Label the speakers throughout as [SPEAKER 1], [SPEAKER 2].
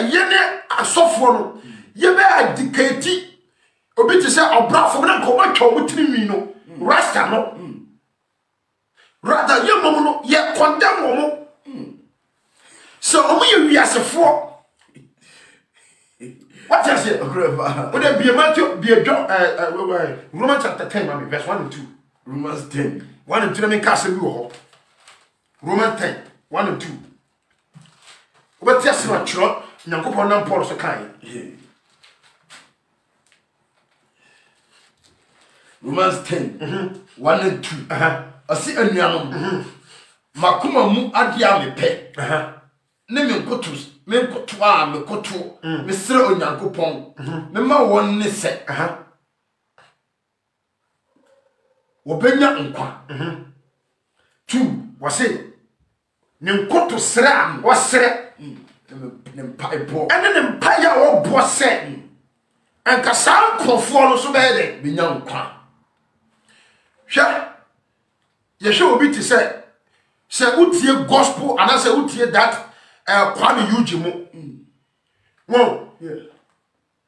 [SPEAKER 1] yene asofo no ye be adicate obi te say obrafo na ko ma twa mutiri no rasta no rather ye mom no ye condemn wo so omo ye wiasefo what you say what be Matthew be Romans chapter 10 verse 1 and 2
[SPEAKER 2] Romans 10
[SPEAKER 1] 1 and 2 me cast bi wo Romans 10 1 and 2 what you say na chro nyankopon na Paul so kan
[SPEAKER 2] Romans 10 1 and 2 asi anuanom makoma mu adia me pe ne me nkoto a me koto me sere onyankopon me ma won ne se wo benya nkwa 2
[SPEAKER 1] wase ne nkoto sere a wo sere
[SPEAKER 2] ne mpaibo
[SPEAKER 1] ene ne mpaya wo bo se enka san krofo no so be de
[SPEAKER 2] benya nkwa
[SPEAKER 1] hwa ye hwe obi ti se utie gospel and say utie that Kwame Yujimu. Well,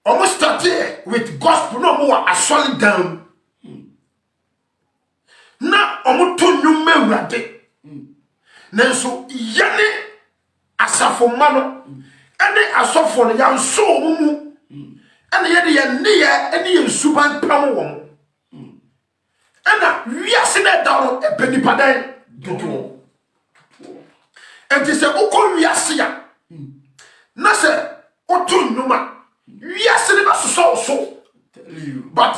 [SPEAKER 1] almost started with gospel no more a solid down. Na omuto nyume wrade. Nenso yane asafo mano ene asofo no yan so mumu. Ene ye ne ye suban pam wo. Ena wiase na dawo epenipadan dodo. Enti se ukon wiase ya na se otu nnuma wiase ne ba so but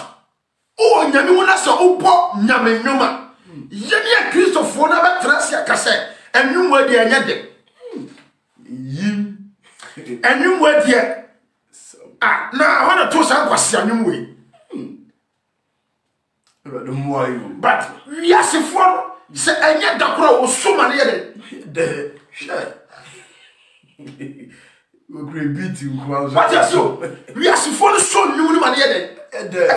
[SPEAKER 1] o nyame wona se obo nyame nnuma yene ya Christopher na ba trasia ka se ennuma de anya de
[SPEAKER 2] yim
[SPEAKER 1] ennuma de na wana to san kwase annum we but wiase fo se anya dakora wo so ma ne
[SPEAKER 2] de we great beat you
[SPEAKER 1] what you so we are so so new man here de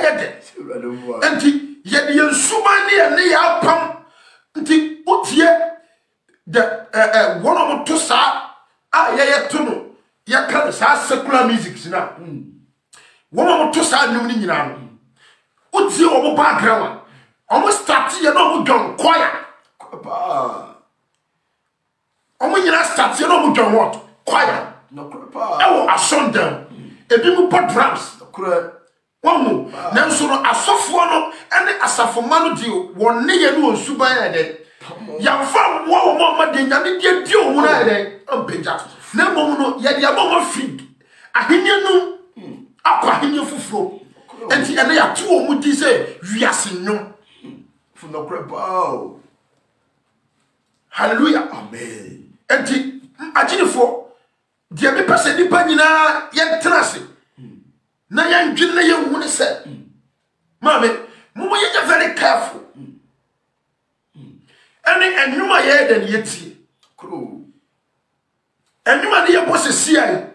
[SPEAKER 1] enti ye de nsuma ne ya pam enti otie de one of to sa ye to no ye kan sa secular music na one of to sa new ni nyina no otie o background almost start ye no mo dwan choir omo nyina start ye no mo dwan what choir
[SPEAKER 2] no krepa
[SPEAKER 1] ewo asondam ebi mu put drums
[SPEAKER 2] kre
[SPEAKER 1] womu nanso no asofo no ene asafo ma no di wonne ye no onsuban ya de yamfa wo mo ma de nyame de di o mu na de ampeja na mom no ye de aboma fig ahenya no akwa ahenya fufuro enti ene ya to o mu di se wiase nyo
[SPEAKER 2] fu no krepa
[SPEAKER 1] hallelujah
[SPEAKER 2] amen
[SPEAKER 1] enti aginefo dia be pese nipa nyina ye trase na ye ndwene na ye hune se mame mo ye very careful ene enuma ye de ne yetie
[SPEAKER 2] kro
[SPEAKER 1] enuma ne ye bosesi ai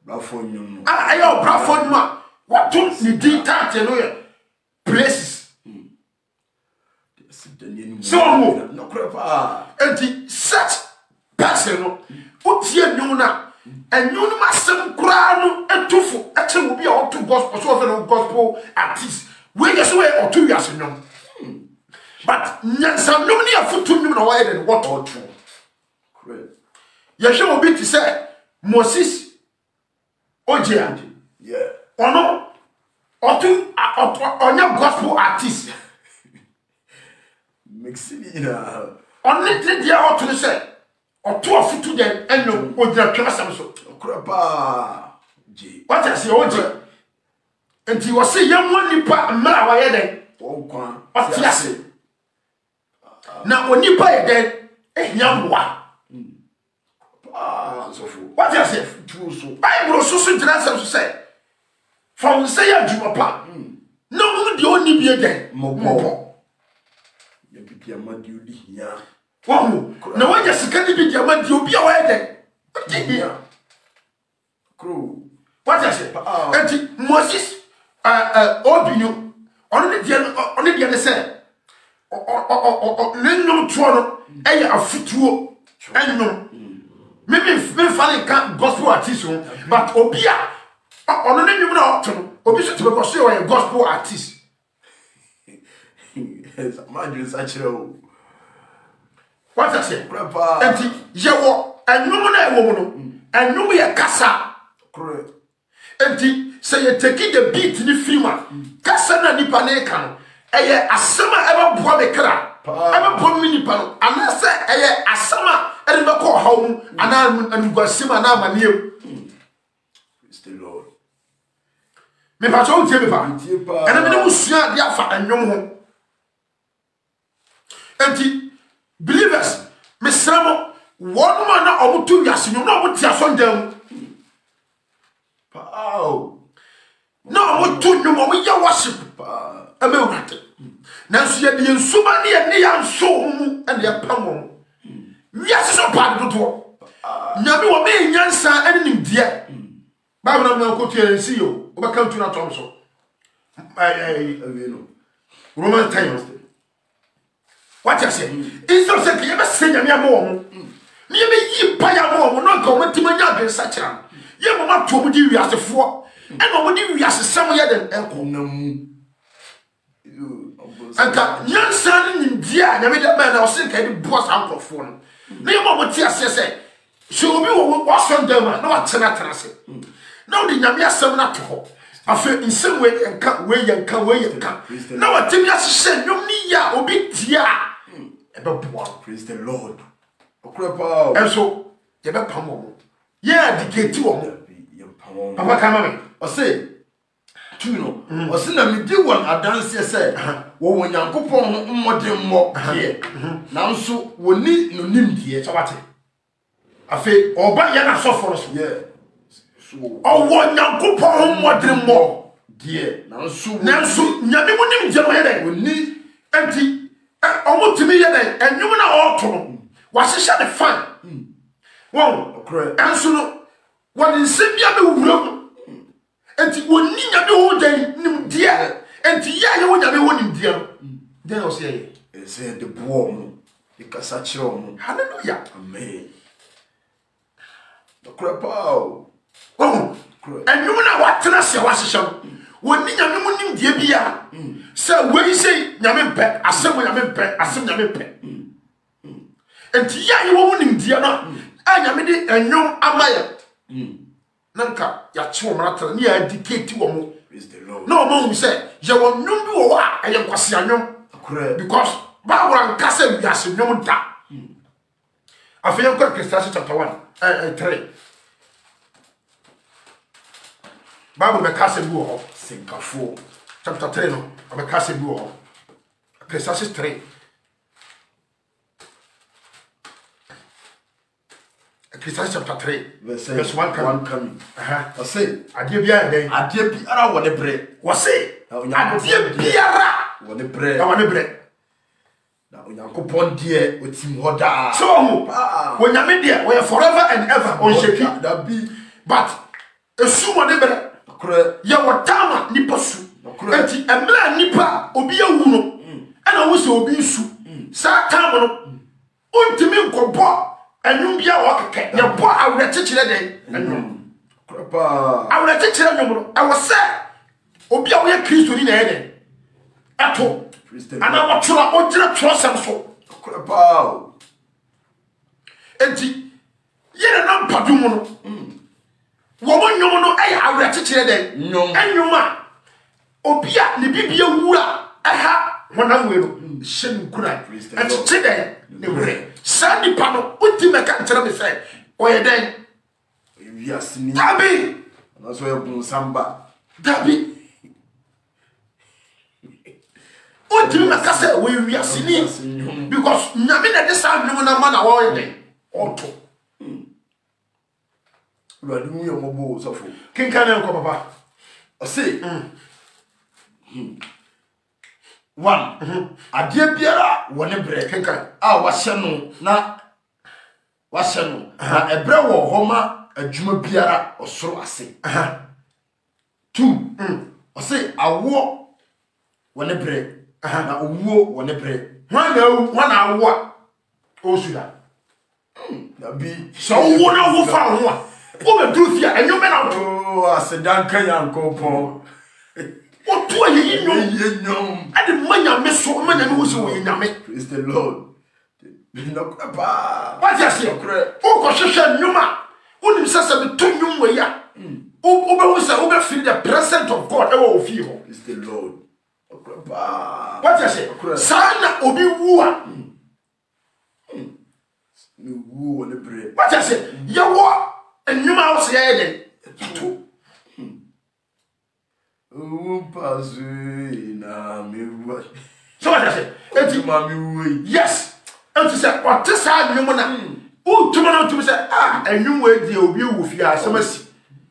[SPEAKER 2] brafo nyum
[SPEAKER 1] ayo brafo nyuma wato ni di tate no ye places so mo
[SPEAKER 2] no krepa
[SPEAKER 1] enti such person no utie nyum na enyum masem kura no etufo eche wo bia otu gospel so of gospel artist we just we otu wiase nyum but nyansa nyum ne afutu nyum na why then what otu
[SPEAKER 2] correct
[SPEAKER 1] ye hwe obi ti say Moses Ojia
[SPEAKER 2] yeah
[SPEAKER 1] ono otu onya gospel artist
[SPEAKER 2] mixing na
[SPEAKER 1] only the dia otu say otu afutu den enyo odira twasam so
[SPEAKER 2] krepa ji
[SPEAKER 1] what I say Ojia enti wo say yamwa nipa mra wa ye den
[SPEAKER 2] wonkwa
[SPEAKER 1] otiase na onipa ye den ehiamwa
[SPEAKER 2] so fu
[SPEAKER 1] what I say
[SPEAKER 2] true so
[SPEAKER 1] Bible so jira so say from say adwuma pa no mu de oni bie den
[SPEAKER 2] mobo ya bibi amadi odi hia
[SPEAKER 1] wahu na wanya sika ni bi amadi obi a wa ye den odi hia
[SPEAKER 2] kro
[SPEAKER 1] what I say enti Moses obinyo oni de ne say nenum tuo no eye afutuo enum me funny can gospel artist, but Obia, on the name of Obi to because you are a gospel artist.
[SPEAKER 2] Yes, imagine such a.
[SPEAKER 1] What I say,
[SPEAKER 2] Grandpa,
[SPEAKER 1] and Yawo, and no woman, and no me a cassa.
[SPEAKER 2] correct.
[SPEAKER 1] And say you take the beat in the film, Cassana Nipanekan, a summer ever poor me cra, ever poor mini pan, and I say a summer ever call home, and I'm going to see my name and you.
[SPEAKER 2] Praise the Lord.
[SPEAKER 1] Me patron tell me pa, and I don't see the alpha and no home. And believers, Miss Ramo, one man or 2 years, you know what you're son down.
[SPEAKER 2] Oh,
[SPEAKER 1] No, what to you when you worship a milk. Now, she had the Sumani and the so and the Pamon. Yes, so part of the door. Now, you are being Yansa and dear. Bible, I'm going to and see you. Welcome to Thompson. Roman times. What I say? Is not saying you ever sing a mere more. Maybe you buy a more, not go to my yard in such a. You will not to you as a four, and nobody as a somewhere than Uncle Nam. And young son in India, I made that man, I was thinking, boss uncle phone. Name what tears say. So we will wash on them, no tenacity. Now the Yamia summoned to hope. I feel in some way and can't wait and can't wait and can't. Now I tell you, I said, no, Nia, obey,
[SPEAKER 2] praise the Lord.
[SPEAKER 1] And so, you better come on. Yeah, the gate to Papa, come on.
[SPEAKER 2] I say, Tuno, or send me do one. I dance, say, well, when you're going modern more here. Now, so we need no name, dear.
[SPEAKER 1] I feel, or by Yana suffers,
[SPEAKER 2] yeah.
[SPEAKER 1] Oh, one young couple modern more,
[SPEAKER 2] dear. Now, so
[SPEAKER 1] Yami wouldn't generate.
[SPEAKER 2] We need
[SPEAKER 1] empty almost to me, and you were not all was a shot of fun. Well, and so what is Sibia room? And it will need a new day, dear, and you would have been one dear. Then I'll say,
[SPEAKER 2] it's the bomb, the Cassachon.
[SPEAKER 1] Hallelujah.
[SPEAKER 2] Amen. The crap.
[SPEAKER 1] Oh, and you know what? Tell us your washer. When you know, dear Bia, so when you say, Yamin pet, I said, when Yamin pet, I said, Yamin pet. And you won't dear, I am it, and no, Amaya. Nanka, ya chumata, near decay to a
[SPEAKER 2] Is the Lord.
[SPEAKER 1] no more, say, you will not do what I am Quasiano, because Barbara and Castle, yes, no da. I feel good, Christas chapter 1, 3. Bible me Castle Buo, Sink 4, chapter 3, no, I'm a Castle Buo, Christas 3. Ecclesiastes chapter 3, verse 1 coming.
[SPEAKER 2] I say,
[SPEAKER 1] I give you a day.
[SPEAKER 2] I did be ara one bread.
[SPEAKER 1] Was it? I give you a
[SPEAKER 2] one bread.
[SPEAKER 1] I want a bread.
[SPEAKER 2] Now, Uncle Pond dear with him hoda.
[SPEAKER 1] So, when you're media, we are forever and ever on shaky.
[SPEAKER 2] That be,
[SPEAKER 1] But a sumo de bread. Ya watama niposu. Enti emla nipa obi awuno. And I was obi su. Sa tamono. Untimi nkobo. And you be a walk, your poor, I will teach you that. I will teach you. I was sad. Obi a way Christ in the head. At all. And I want to trust some so. And yet, I'm Padumono. Woman, no, I will teach you that. No, and you ma. Obia, the Bibia Wura. I have one I will send good night. And today, the way. Sandy Pano, ultimate cancer, me say, or then
[SPEAKER 2] we are seeing
[SPEAKER 1] Dabby.
[SPEAKER 2] That's why I'm Samba.
[SPEAKER 1] Dabby. Ultimate cancer, we are seeing because Namina this time, no man away. Auto.
[SPEAKER 2] You are doing your mobile, so
[SPEAKER 1] King Cannon, Papa.
[SPEAKER 2] I say, one, I dear Biara, one bread, was na a bread or Homa, a Juma Biara, or so I say. Two, I say, I walk one bread, now walk one bread.
[SPEAKER 1] One hour, oh, Sudan.
[SPEAKER 2] Nabi.
[SPEAKER 1] So wona wo fa ho a. Wo be duru fia enyo me na to.
[SPEAKER 2] Oh, asedan kan yankopon.
[SPEAKER 1] What do you know? I didn't mind me so many who's in Yame.
[SPEAKER 2] Praise the Lord.
[SPEAKER 1] What is it? Oh, Cosha Numa. Who himself a two young way. Who was over feel the presence of God. Oh, feel.
[SPEAKER 2] Praise the Lord.
[SPEAKER 1] What is it? Sana Obi Wua.
[SPEAKER 2] Woo on the bread.
[SPEAKER 1] What is it? You what? And you mouse head. So what I say? Yes. And to say what this side you wanna. Oh, tomorrow to say and you wait the obi with you as mercy.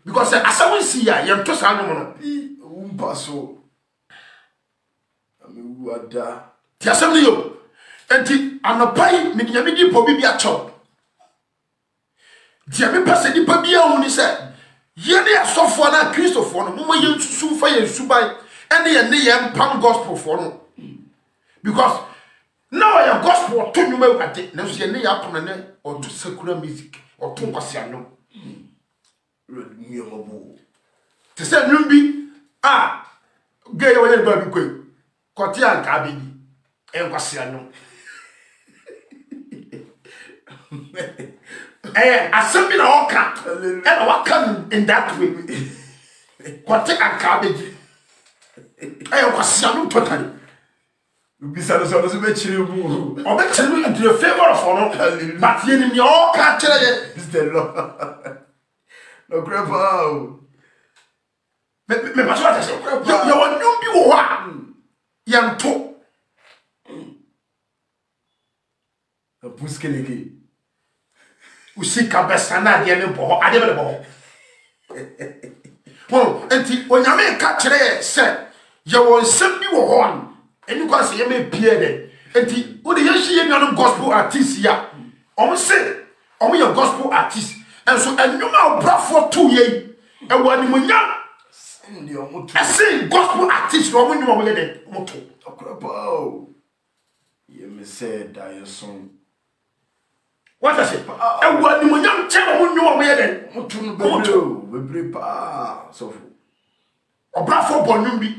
[SPEAKER 1] Because as I will see ya, you to sound no
[SPEAKER 2] paso. I mean what da.
[SPEAKER 1] Ti assembly yo. Enti anopai me nyamedi po bibia chop. Dia me pese di pa bia hu ni say yene asofo na Christopher no mo ye nsusu fa ye suban ene ye pam gospel for no because now your gospel to nyuma wate na so ye ne ya pam ne or to secular music or to kwase no
[SPEAKER 2] mi omo
[SPEAKER 1] te se nwum bi gay ye we ba bi koi kote anka bi en kwase no assembly na oka and waka in that way kote anka bi kwase no totally
[SPEAKER 2] bisa no so be chire mu
[SPEAKER 1] o be chire mu into the favor of honor but ye ni o ka chire ye
[SPEAKER 2] is the Lord no grandpa
[SPEAKER 1] me paso ata se yo wonum bi wo ha ye nto
[SPEAKER 2] a puskeleke
[SPEAKER 1] usika besana de me bo ade be bo wo enti onyame ka chire se ye won sem bi wo ho eni kwa se ye me pie de enti wo de ye hye nuanom gospel artist ya say ye gospel artist and so enuma brafo to ye e wani munya
[SPEAKER 2] ndi omo to
[SPEAKER 1] say gospel artist no mo nyuma mo ye de mo to
[SPEAKER 2] akraba ye me say da ye song
[SPEAKER 1] what I say e wani munya che mo nyuma mo ye de
[SPEAKER 2] mo to no bebre pa so
[SPEAKER 1] obrafo bonum bi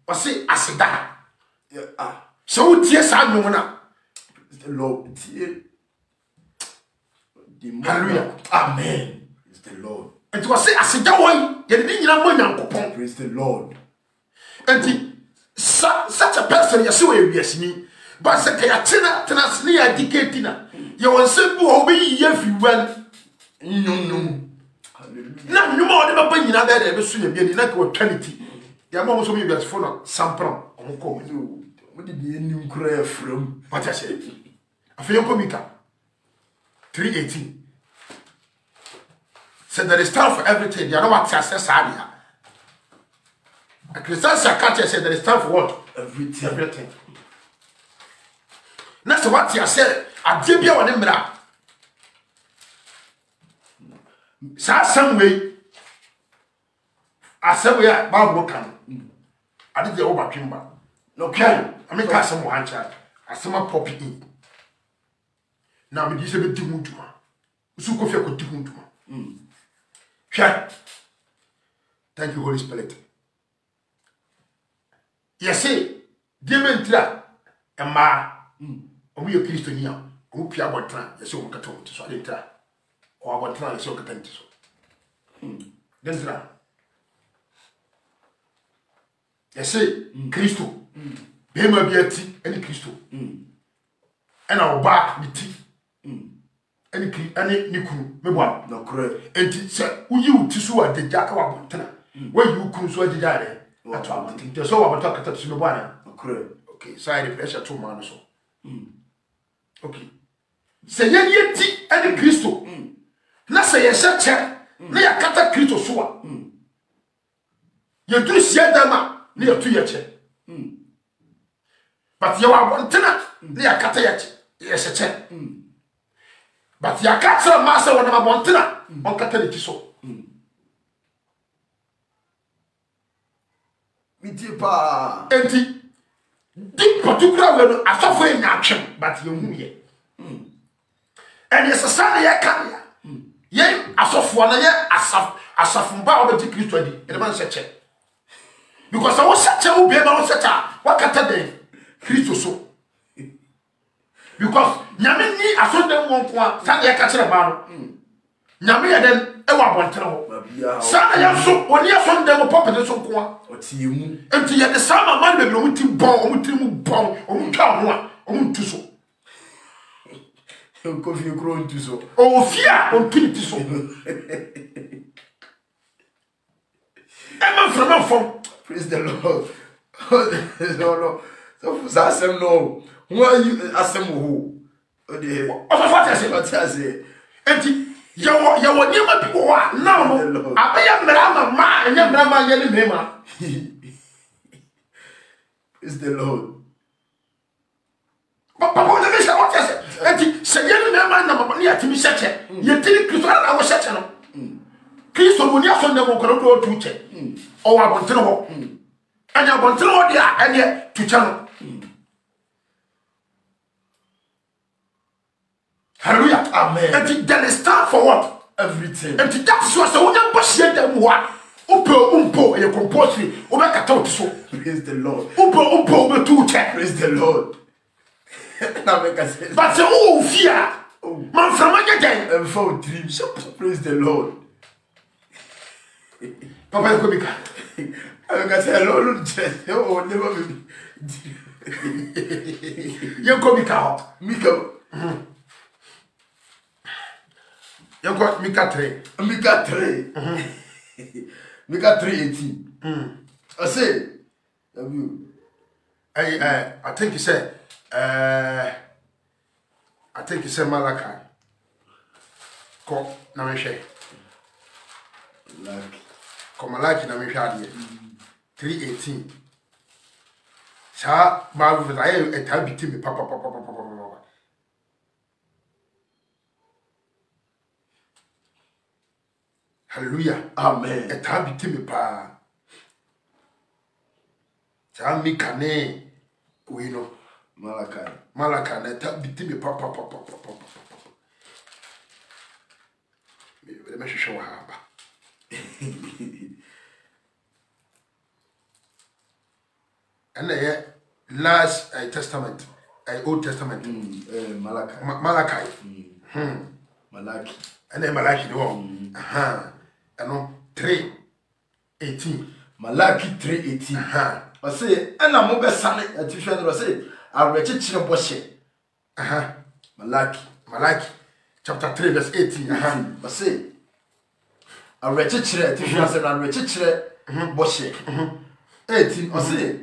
[SPEAKER 1] o say asida so tie sa nwom na
[SPEAKER 2] the Lord tie
[SPEAKER 1] hallelujah
[SPEAKER 2] amen is the Lord
[SPEAKER 1] and to say asida won ye de nyina mo nyankopon
[SPEAKER 2] praise the Lord
[SPEAKER 1] and such a person you see we wiasini but say ka yatina tena ya diketina ye won se bu o be ye fi wan
[SPEAKER 2] nyum hallelujah
[SPEAKER 1] na nyuma o de ba nyina da de be so ya bi na ka trinity ya mo so mi wiasfo no sampron o ko
[SPEAKER 2] what did the new cry from
[SPEAKER 1] what I say afi komika 3:18 said there is time for everything. You know what I said? A Christian psychiatrist said there is time for what? Everything. That's what I said. I did be on him. Some way. I said we are Bob Wokan. I did the over Kimba. No, I mean, cast some one child. I saw my poppy in. Now, we disabled Timutuma. Sukofia could Timutuma. Thank you, Holy Spirit. Yes, say, Dementra, and ma, we are Christian, who Pia Botran, yes, so Caton, so I didn't try, or what try so content. Then try. Yes, say, Christo, Bema Beati, any Christo, and our back with tea. Any Niku, me one, no correct. And say, who you to sue at the Jack of Montana? Where you could swear the diary? That's what I think. Just so I talk to me one. Okay, side the pressure 2 months. Okay. Say, yet, any Christo. Not say a such a near Cata Christo Sua. You do see them near to your chair. But you are one tenant near Cata, yes, a chair. But ya catch a master when I'm montana on Catholic so.
[SPEAKER 2] Mitipa
[SPEAKER 1] Enti deep particular when I suffer in action, but you hear. and yes asane ye kan ye asofo na ye asafumba obeti Kristo adi e man seche because I was seche wo be ma wo seche wakata den Kristo so because nyame ni asonde wonko a sane ye ka kire ba no nyame ye den e wa bontere ho sane ye so oni asonde mo popede so ko a
[SPEAKER 2] otie mu
[SPEAKER 1] enti ye de sama man be no muti bon omutiri mu bon omutwa ho a omuntu so
[SPEAKER 2] Kofi kro ntu so
[SPEAKER 1] o fia on pinti so Emma from phone.
[SPEAKER 2] Praise the Lord. No so for asem no who are you asem who o de
[SPEAKER 1] O what I say enti yawo niam bi wo a now no abeya mrama ma enya mrama ye ni mema
[SPEAKER 2] Praise the Lord.
[SPEAKER 1] Papa what I say enti se ye ni mema na mama ni atimi seche ye tiri Kristo na wo seche no Kristo mo ni aso na mo koro do tu che o wa bontere ho anya bontere ho dia ene tu che no Hallelujah.
[SPEAKER 2] Amen.
[SPEAKER 1] And then stand for what?
[SPEAKER 2] Everything.
[SPEAKER 1] And that's what so when you push them what? Umpo e compulsory. O be kata so.
[SPEAKER 2] Praise the Lord.
[SPEAKER 1] Umpo be tu che.
[SPEAKER 2] Praise the Lord. Na make us say.
[SPEAKER 1] But so fear. Man from again.
[SPEAKER 2] And for dream. Praise the Lord.
[SPEAKER 1] Papa ko bika.
[SPEAKER 2] I can say Lord just oh never be.
[SPEAKER 1] You ko bika.
[SPEAKER 2] Mika.
[SPEAKER 1] You got Mika 3.
[SPEAKER 2] Mika 3. Mika 3:18. I say, have you?
[SPEAKER 1] I think he said Malachi. Ko na me hwe.
[SPEAKER 2] Like
[SPEAKER 1] Ko Malachi na me hwe ade. 3:18. Sa ba bu da e ta biti me papa. Hallelujah.
[SPEAKER 2] Amen.
[SPEAKER 1] E ta biti me pa. Sa mi kane we no Malachi na ta biti me papa. Me hwe ha ba. And the last testament, Old Testament,
[SPEAKER 2] Malachi.
[SPEAKER 1] Malachi. And then Malachi the one. And 3:18.
[SPEAKER 2] Malachi 3:18. I say, and I'm over Sunday at you. I say, I'll reach it Boshe.
[SPEAKER 1] Malachi chapter 3 verse 18.
[SPEAKER 2] I say, I'll reach it at you. I said, I'll reach it Boshe. 18. I say,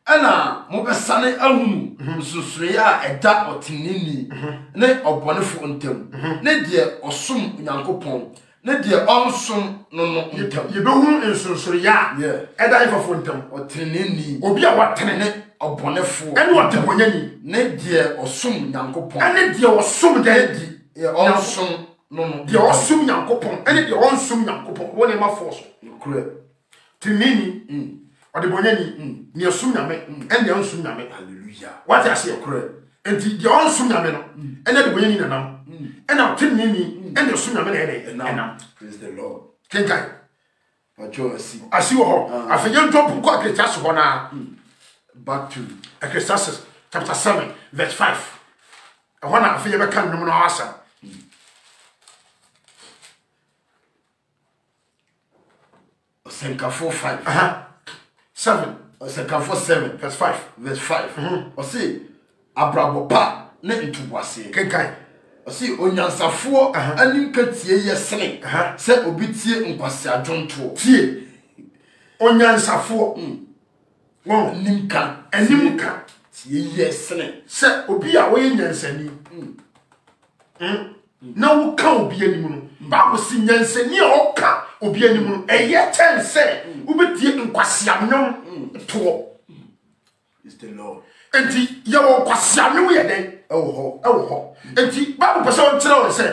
[SPEAKER 2] ana mo be sane ahunu susure a eda otinini ne obonefo ntem ne de osom nyankopon ne de onsom no ntem
[SPEAKER 1] ye be hu ensusure ya eda ifafo ntem
[SPEAKER 2] otinini
[SPEAKER 1] obi a watene
[SPEAKER 2] ne obonefo
[SPEAKER 1] ene watebonyani
[SPEAKER 2] ne de osom nyankopon
[SPEAKER 1] ene de osom de
[SPEAKER 2] di onsom no
[SPEAKER 1] de osom nyankopon ene de onsom nyankopon woni ma force
[SPEAKER 2] kure
[SPEAKER 1] tinini Ode bonyani ni asum nyame ende ansum nyame
[SPEAKER 2] hallelujah
[SPEAKER 1] what I say kure enti de ansum nyame no ende de bonyani nanam ena tinni ni ende asum nyame na ene enam
[SPEAKER 2] praise the Lord
[SPEAKER 1] kenkai
[SPEAKER 2] pacho
[SPEAKER 1] asi wo ho afenye drop ko Ecclesiastes ho na
[SPEAKER 2] back to
[SPEAKER 1] Ecclesiastes chapter 7 verse 5 e ho na afenye be kan no na asa
[SPEAKER 2] Osenkafo 5
[SPEAKER 1] 7
[SPEAKER 2] Osenkafo 7
[SPEAKER 1] verse 5
[SPEAKER 2] verse 5 o say abrabopa ne ntubwase
[SPEAKER 1] kenkai
[SPEAKER 2] o say onyansafo anim katie yesene se obi tie nkwase adwonto
[SPEAKER 1] tie onyansafo won
[SPEAKER 2] nimka
[SPEAKER 1] animka
[SPEAKER 2] tie yesene
[SPEAKER 1] se obi a wo nyansani na wo ka obi anim no ba wo si nyansani a wo ka obi anim no eye tense wo betie nkwase amnom to
[SPEAKER 2] is the Lord
[SPEAKER 1] enti ye wo nkwase amnom ye den ewo ho enti ba wo pese on tire wo se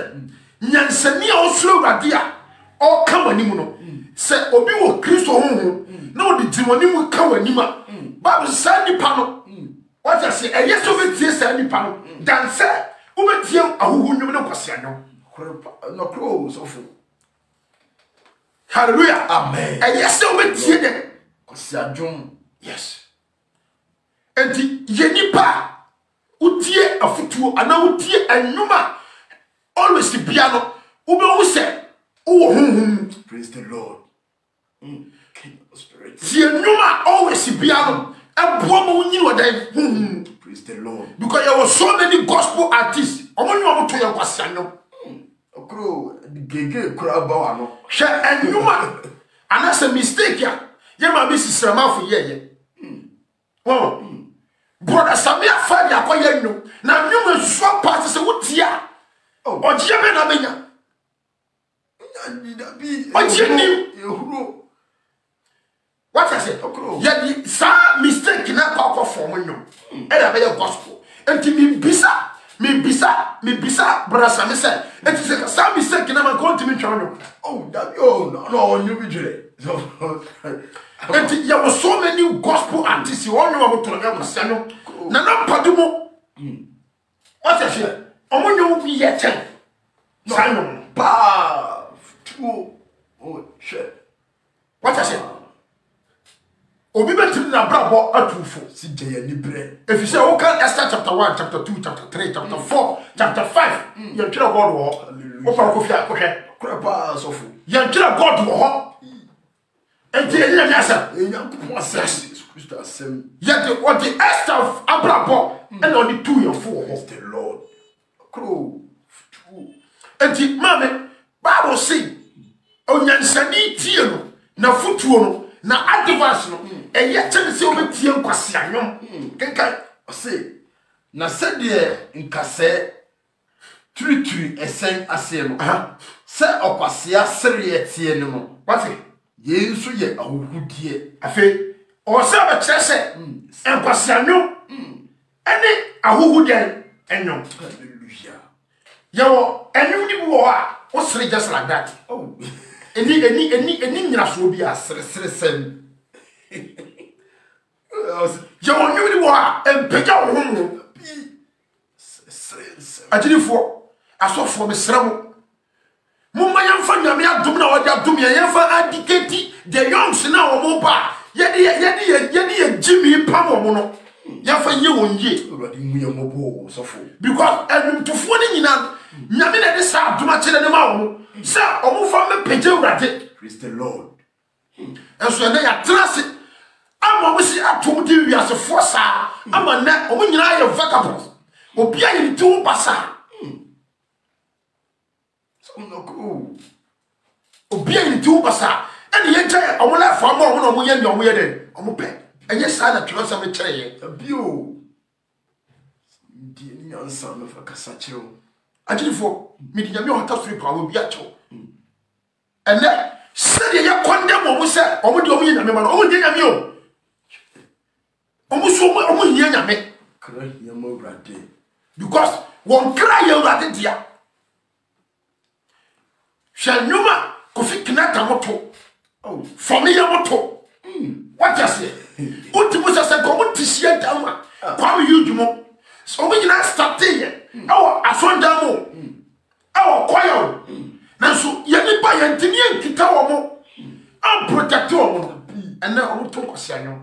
[SPEAKER 1] nyansani a wo suro urade a o ka wanim no se obi wo Kristo ho na wo di dimoni ka wanim a ba wo sa nipa no what I say eye so betie sa nipa no dan se Ubetia ahuhu nyum no kwasianyo.
[SPEAKER 2] No close of.
[SPEAKER 1] Hallelujah.
[SPEAKER 2] Amen.
[SPEAKER 1] And yes, ubetia de
[SPEAKER 2] kwasianyo.
[SPEAKER 1] Yes. Enti yenipa utie afutuo ana utie anyuma always biano ube wu se wo honhom.
[SPEAKER 2] Praise the Lord. King of spirit.
[SPEAKER 1] Tie anyuma always biano eboa mo nyi wadan.
[SPEAKER 2] Praise the Lord.
[SPEAKER 1] Because there were so many gospel artists. Omonyo to your kwasianyo.
[SPEAKER 2] Okro gege kura ba ano.
[SPEAKER 1] She anyuma anasa mistake ya. Ye ma be sisrama for ye. Oh. Brother Samia Fadi akoye nyo na nyum so pass se wotia. Oh, oje be na benya. Oje ni
[SPEAKER 2] ehuro.
[SPEAKER 1] What I say? Yeah, the sa mistake na kwa form nyo. E da be gospel. Enti me bisa brother Samia say, enti say sa mistake na man go ntimi twa nyo.
[SPEAKER 2] Oh, that no onyu bi jure.
[SPEAKER 1] And there were so many gospel artists you all know about Christiano. Nana Padumo. What's I say? Omonyo be yet. Simon.
[SPEAKER 2] Pa. Oh, shit.
[SPEAKER 1] What I say? Obi betim na brabo atufo.
[SPEAKER 2] Si jeye ni bre.
[SPEAKER 1] If you say, okay, Esther chapter 1, chapter 2, chapter 3, chapter 4, chapter 5, you tell God war. Opa kofia kohwe.
[SPEAKER 2] Krapa sofu.
[SPEAKER 1] You tell God war. And the answer,
[SPEAKER 2] Christ asem.
[SPEAKER 1] yet what the Esther of Abraham and only 2 and 4
[SPEAKER 2] is the Lord. Crow.
[SPEAKER 1] And the mammy Bible say, oh, Yansani Tiano, na futuo, na advance no, and yet tell the same Tian Quasiano.
[SPEAKER 2] Can say, na said there in Casse Turi esen asem. Say Okwasia Seria Tiano.
[SPEAKER 1] What's it?
[SPEAKER 2] Ye so ye ahudie
[SPEAKER 1] Afe o se ba trese enkwasianyo ene ahudie enyo.
[SPEAKER 2] Hallelujah.
[SPEAKER 1] Yo enyo ni wo a o sere just like that.
[SPEAKER 2] Oh.
[SPEAKER 1] Eni nyina so bi a
[SPEAKER 2] Sere sem.
[SPEAKER 1] yo onyo ni wo a empeja wo ho
[SPEAKER 2] Sere sem.
[SPEAKER 1] ajirifo asofo me seremo Mumma yamfa nyame adum na wadi adum yamfa adiketi the youngs na wo ba yedi Jimmy pam wo no yamfa ye wonye
[SPEAKER 2] Already mu mobo sofo
[SPEAKER 1] because enumtufo ni nyina nyame na de sa adum a kire ne ma wo sa omufa me peje urade.
[SPEAKER 2] Praise the Lord.
[SPEAKER 1] Enso na ya trase ama wo si atom di wiase forsa ama na omu nyina ye vagabond obi ayi tu basa. Obi ayi tu basa ene ye gye omola fa ma omo no omo ye ni omo ye den omo pe enye sa na twelo sa me kire ye
[SPEAKER 2] Bio. Di ni ansa me fa kasa kire.
[SPEAKER 1] ajirifo mi di nyame hota suri pa obi a kyew ene se de ye condemn omo se omo de omo ye nyame ma no omo de nyame o omo so omo ye nyame
[SPEAKER 2] Kra hiya mo brade.
[SPEAKER 1] because won kra ye urade dia Shanyuma Kofi Kinata moto. Oh, familiar moto. What you say? Utimusa se komo tishia dama. Kwame yujumo. So we na start here. Awo asonda mo. Awo kwayo. Nanso ye nipa ye ntini enkita wo mo. Am protect wo mo. And na omo to kwasianyo.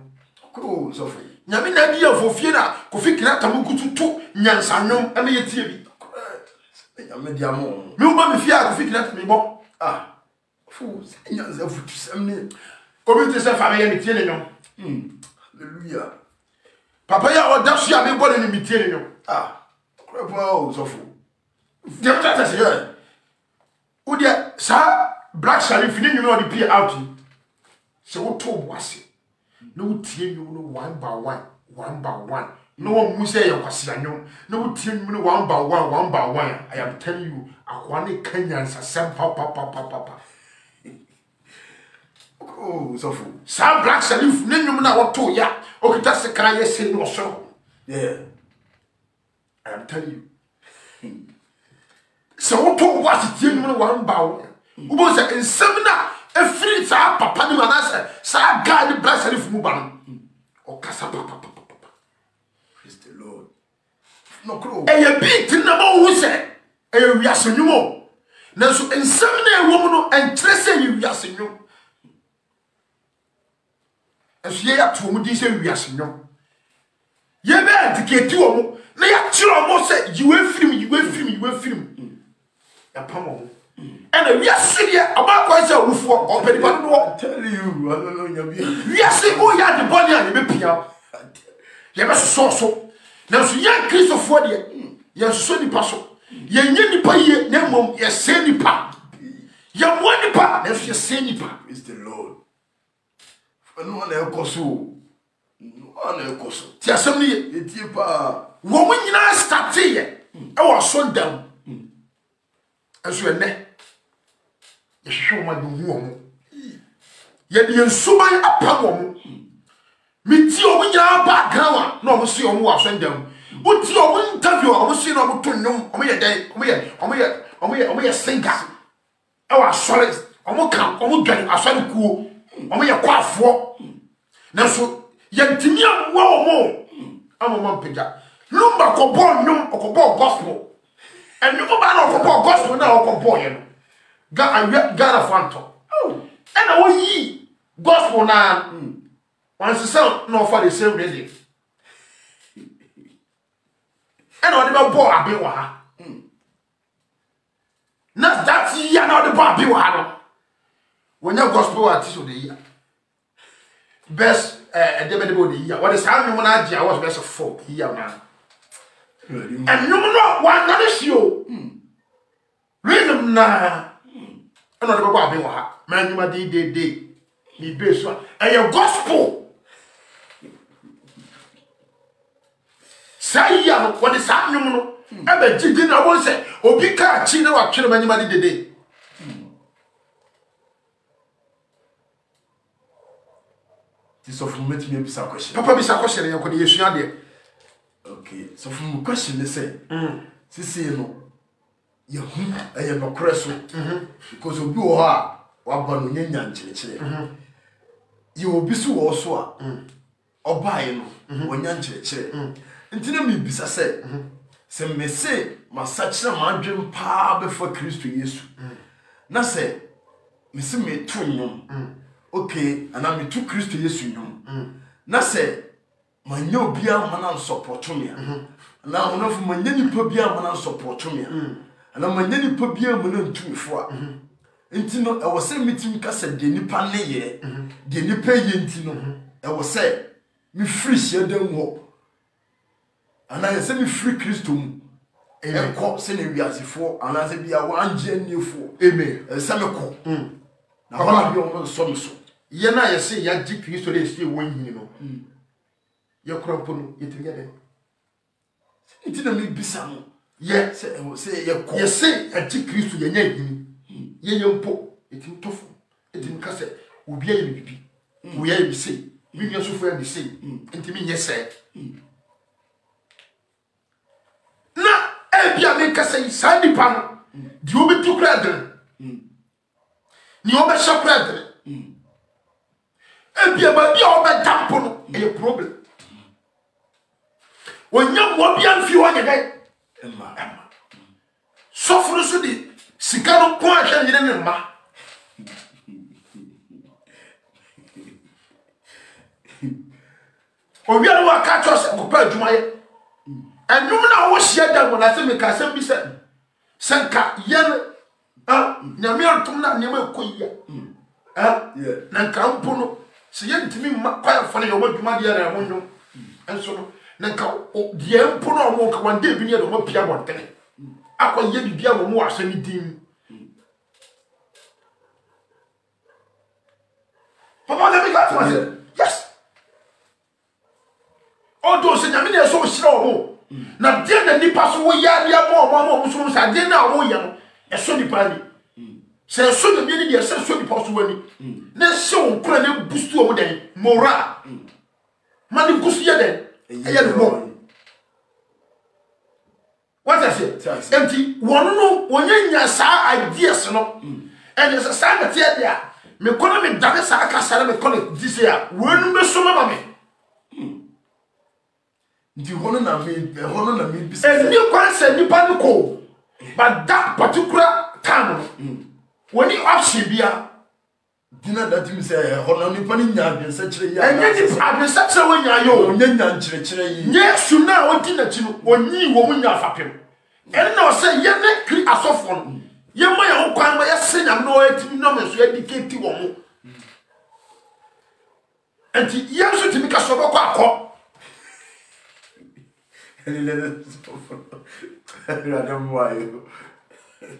[SPEAKER 2] Ko so fe.
[SPEAKER 1] Nyame na di afofie na Kofi Kinata mo kututu nyansanwom ame ye tie bi.
[SPEAKER 2] Nyame dia mo.
[SPEAKER 1] Mi uma mi fia Kofi Kinata mi bo.
[SPEAKER 2] Ah. Fu nyanza futu samne.
[SPEAKER 1] Obi te se famille mi tie ne nyom.
[SPEAKER 2] Hallelujah.
[SPEAKER 1] Papa ya odasu ya me bo ne mi tie ne nyom.
[SPEAKER 2] Ah. Krapa o so fu.
[SPEAKER 1] The other say here. Udia sa Black Sharif ni nyom no dey out. Se wo to wase. No tie nyom no one by one. No one mu say your kwasianyo. No tie nyom no one by one. I am telling you, akwane Kenyan sasem pa.
[SPEAKER 2] Oh, so fu.
[SPEAKER 1] Sa Black Sharif ni nyom na wo to ya. Okita se kra ye se no so.
[SPEAKER 2] Yeah.
[SPEAKER 1] I am telling you. So what to was it no one bow. Who was in seminar a free sa papa ni manasa sa guy the Black Sharif mu ban. O kasa papa.
[SPEAKER 2] Praise the Lord. no kro
[SPEAKER 1] e ye beat na ma wo se e ye wiase nwumo na so ensem na e wo mu no enkyere se ye wiase nwum eso ye ya to mu di se wiase nwum ye be adiketi wo mu na ya kire mo se yiwe film ya pamo and we are sitting here about quite a roof or penny. I
[SPEAKER 2] tell you, I don't know your
[SPEAKER 1] we are saying, oh, yeah, the body and the pia. You must so. Now, so young Christopher, you're so the parcel. You're the pay, no, you're saying the part. You're one part, that's your saying part
[SPEAKER 2] is the Lord. For no one else, so no one else.
[SPEAKER 1] Tell somebody,
[SPEAKER 2] it's your pa.
[SPEAKER 1] Woman, you know, start here. I was so down. As you are there. Show my woman. Yet the insuman upon woman. Meet your win your background. No, see on what send them. But your interview, I will see no to know. On your day, on your singer. Our solid, on what come, on what getting a solid cool. On your quaff for. Now, so yet Timia more. I'm a man picture. Lumba ko born no or gospel. And you go back on gospel now or boy. Ghana Phantom. Oh, and I will ye gospel now. Once the sound no for the same reason. And all the boy I be one. Not that ye are not the Bobby one. When your gospel artist of the year. Best the year. What is happening when I was best of 4 year now. And you know one not issue. Rhythm now. And not about being one. Man, you might day. Me base one. And your gospel. Say, what is happening? I bet you didn't want to say, oh, be car, Chino, or Chino, man, you might day.
[SPEAKER 2] This of me to be some question.
[SPEAKER 1] Papa, be some question, and you could
[SPEAKER 2] okay, so from question they say, see, no. You have no crescent because of you are one yan chile. You will be so also or buy one yan chile. Until me bisa say, some may say, my such a man dream pa before Christ Yesu. Na say, Miss me 2 okay, and I'm 2 Christ Yesu. Na say, my new beer man support to me. Now, one of my new beer man support to me. And I'm a nanny pobia moon to me for. Intino, I was saying meeting Cassa de Nipa Naye, de Nipa Yentino. I was say, me free share them walk. And I say me free Christum. And I call sending me as before, and as if you are 1 January for. Amen. A summer. Now, I'll be on some so.
[SPEAKER 1] Yana, I say, ya Dick Christo is still winning, you know. Your crumple, you together. It didn't make Bissam. Yes, say you say a tick Christ to your name. Ye young po, it in tofu, it in cassette, will be a baby. We are say, we are so friendly say, and to me, yes, sir. Now, Ebia make us say, Sandy Pan, do you be too cradle? You over shop cradle. Ebia, but you over tampo, a problem. When you won't be on few on your day. Emma. Suffer so the Sicano point and Emma. Or we are what catch us compared to my. And you know what she had done when I said, make us be said. Sanka, yen, Namir Tuna, never queer. Nankampuno, see to me quite funny what you might hear. And so. Nanka the emperor walk one day near the one piano. I can hear the piano more semi dim. Papa, let me go to yes. All those in the minute so slow. Now, then the nippers will yard more Muslims. I did not know young. A sunny party. Say, so the meaning is so possible. Let's show Colonel Busto day, Mora. Money goes here. What I say? Empty one no when you sa ideas no. And there's a sign there. Me call me Dagasa Casara, me call it this year. When me so mamma me.
[SPEAKER 2] Ndi hono na me bisa.
[SPEAKER 1] And you can say nipa no ko. But that particular time when you option bia
[SPEAKER 2] dina that me say hono nipa ni nya adwensa kire ya.
[SPEAKER 1] And you adwensa kire wo nya yo.
[SPEAKER 2] Nya nkire yi.
[SPEAKER 1] Nye su na odi na chi no onyi wo mu nya fapem. And no say ye ne kri asofo no. Ye ma ya ho kwan ma ye se nya no etimi no me so edicate wo mu. And ye so timi ka so bako akọ.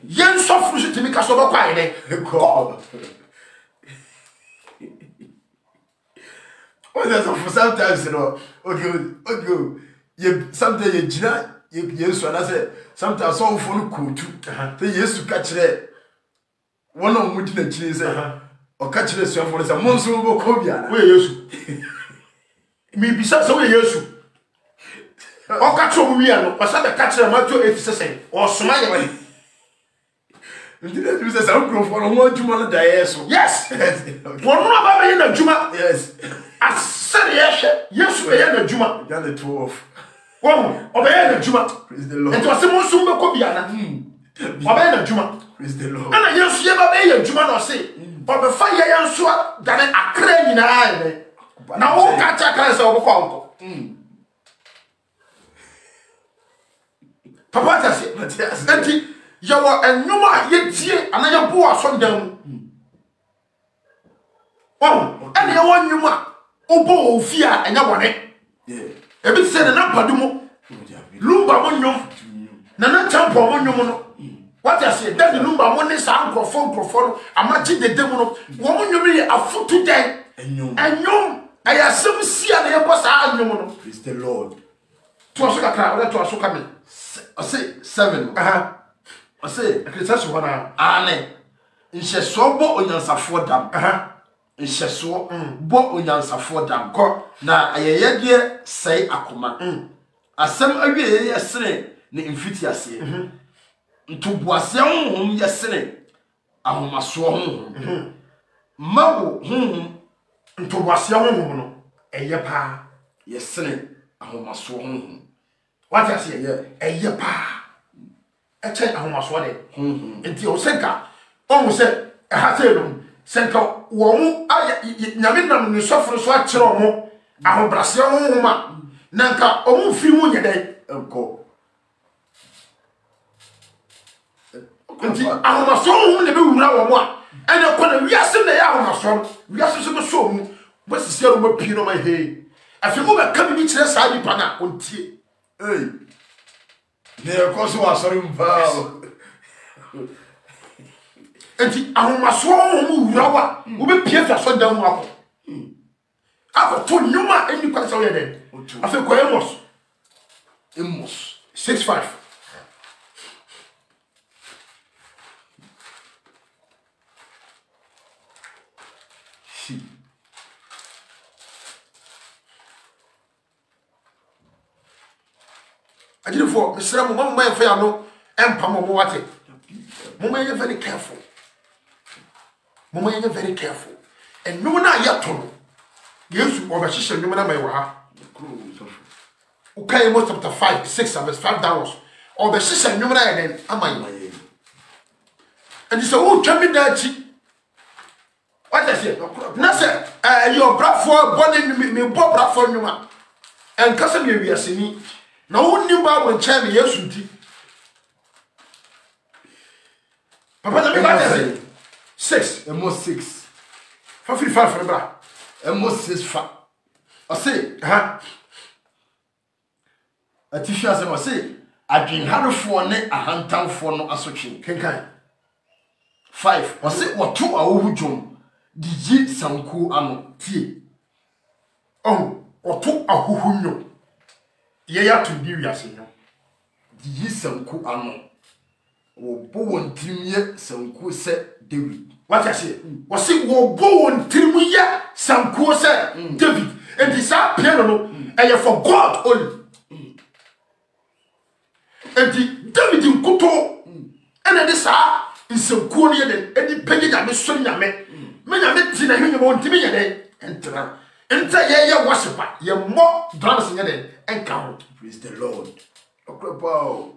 [SPEAKER 1] Yen suffer to make us over quiet.
[SPEAKER 2] For sometimes, you know, okay, sometimes you jina, yes, and I said, sometimes all for cool too. They used to catch it. One of them didn't cheese or catch this for some months over Cobia.
[SPEAKER 1] Where you? Me besides, so you. O catch we are no, or some catch a matter 86 or smile.
[SPEAKER 2] Did you say some for 1 Juma Diaso?
[SPEAKER 1] Yes, 1 more in a Juma.
[SPEAKER 2] Yes,
[SPEAKER 1] I said yes, we are the Juma.
[SPEAKER 2] Done the 12.
[SPEAKER 1] One, obey the Juma.
[SPEAKER 2] Praise the Lord.
[SPEAKER 1] It was the most summa cobiana. Obey the Juma.
[SPEAKER 2] Praise the Lord.
[SPEAKER 1] And yes, you obey a Juma or say, but the fire and swap than a crane in eye. Now, all catch a class of Congo. Papa says, Auntie, you are a number yet, and I am poor son down. Oh, and you want you ma, Obo, fear, and you want it. Yeah. A bit said an apadumo, Lumba Monyo, Nana Champo Monyo. What I say, that the Lumba one is uncle for a match the demon. Woman, you mean a foot today, and you, I have some see and I was a
[SPEAKER 2] Praise the Lord.
[SPEAKER 1] To a sugar crowd, to a sugar.
[SPEAKER 2] I say 7. I say,
[SPEAKER 1] That's what I
[SPEAKER 2] Anne. In Shesobo on Yansafo Dam. In Sheso, Bo on Yansafo Dam. Na aye dear say akoma. Asem awie yesene ne mfiti ase. Ntobuase honhom yesene ahomaso honhom. Mawo honhom
[SPEAKER 1] ntobuase honhom no eye pa
[SPEAKER 2] yesene ahomaso honhom.
[SPEAKER 1] What I say, a yepa. A check on my sweater. Until Senka, almost said, a hatem, Senka, Womu, Yaminam, you suffer swatch or more. I will brass your woman. Nanka, or few moon a day. Go. Until I must own the moon now one. And upon a yes in the hour, my son, we are so soon. What's the zero pin on my head? I feel over coming each side, Pana, on tea.
[SPEAKER 2] Hey, near Kosovo, sorry, bow.
[SPEAKER 1] And I must swallow Rawa, who be Pierre Sundown Wapple. I got 2 Numa and you can say it. I feel quite almost 6'5". I did for Mr. Mumma Fiano and Pamawati. Mumma, you're very careful. Mumma, you're very careful. And no one I yet told. Yes, or my sister, no one may were. Okay, most of the 5, 6 of us, $5. Or the sister, no one I then am I. And it's a old champion that she. What I say? Nasa, your brat bonnet me, Bob brat for you, and cousin, we are seeing. No new Bible and Champion, yes, Papa, the 6,
[SPEAKER 2] and most 6.
[SPEAKER 1] 55 for the bra,
[SPEAKER 2] and most 6 fat. I say, a tissue as I say, I drink 104 a hand town for no association.
[SPEAKER 1] Can
[SPEAKER 2] 5. I say, what 2 hour John. Did ye some cool ammo tea? Oh, or 2 a who know. Ye are to be as you know. Did ye some cool ammo? Or Bowen Trimye some cool set David.
[SPEAKER 1] What I say? Was it war Bowen Trimye some cool set David? And this are piano and you for God only. And the David in Kuto and this are in some cool and any penny that is so yame. Men are met in a human want to be a day. And Enter ye worshiper, ye more drums in it and count.
[SPEAKER 2] Praise the Lord. Okrapa.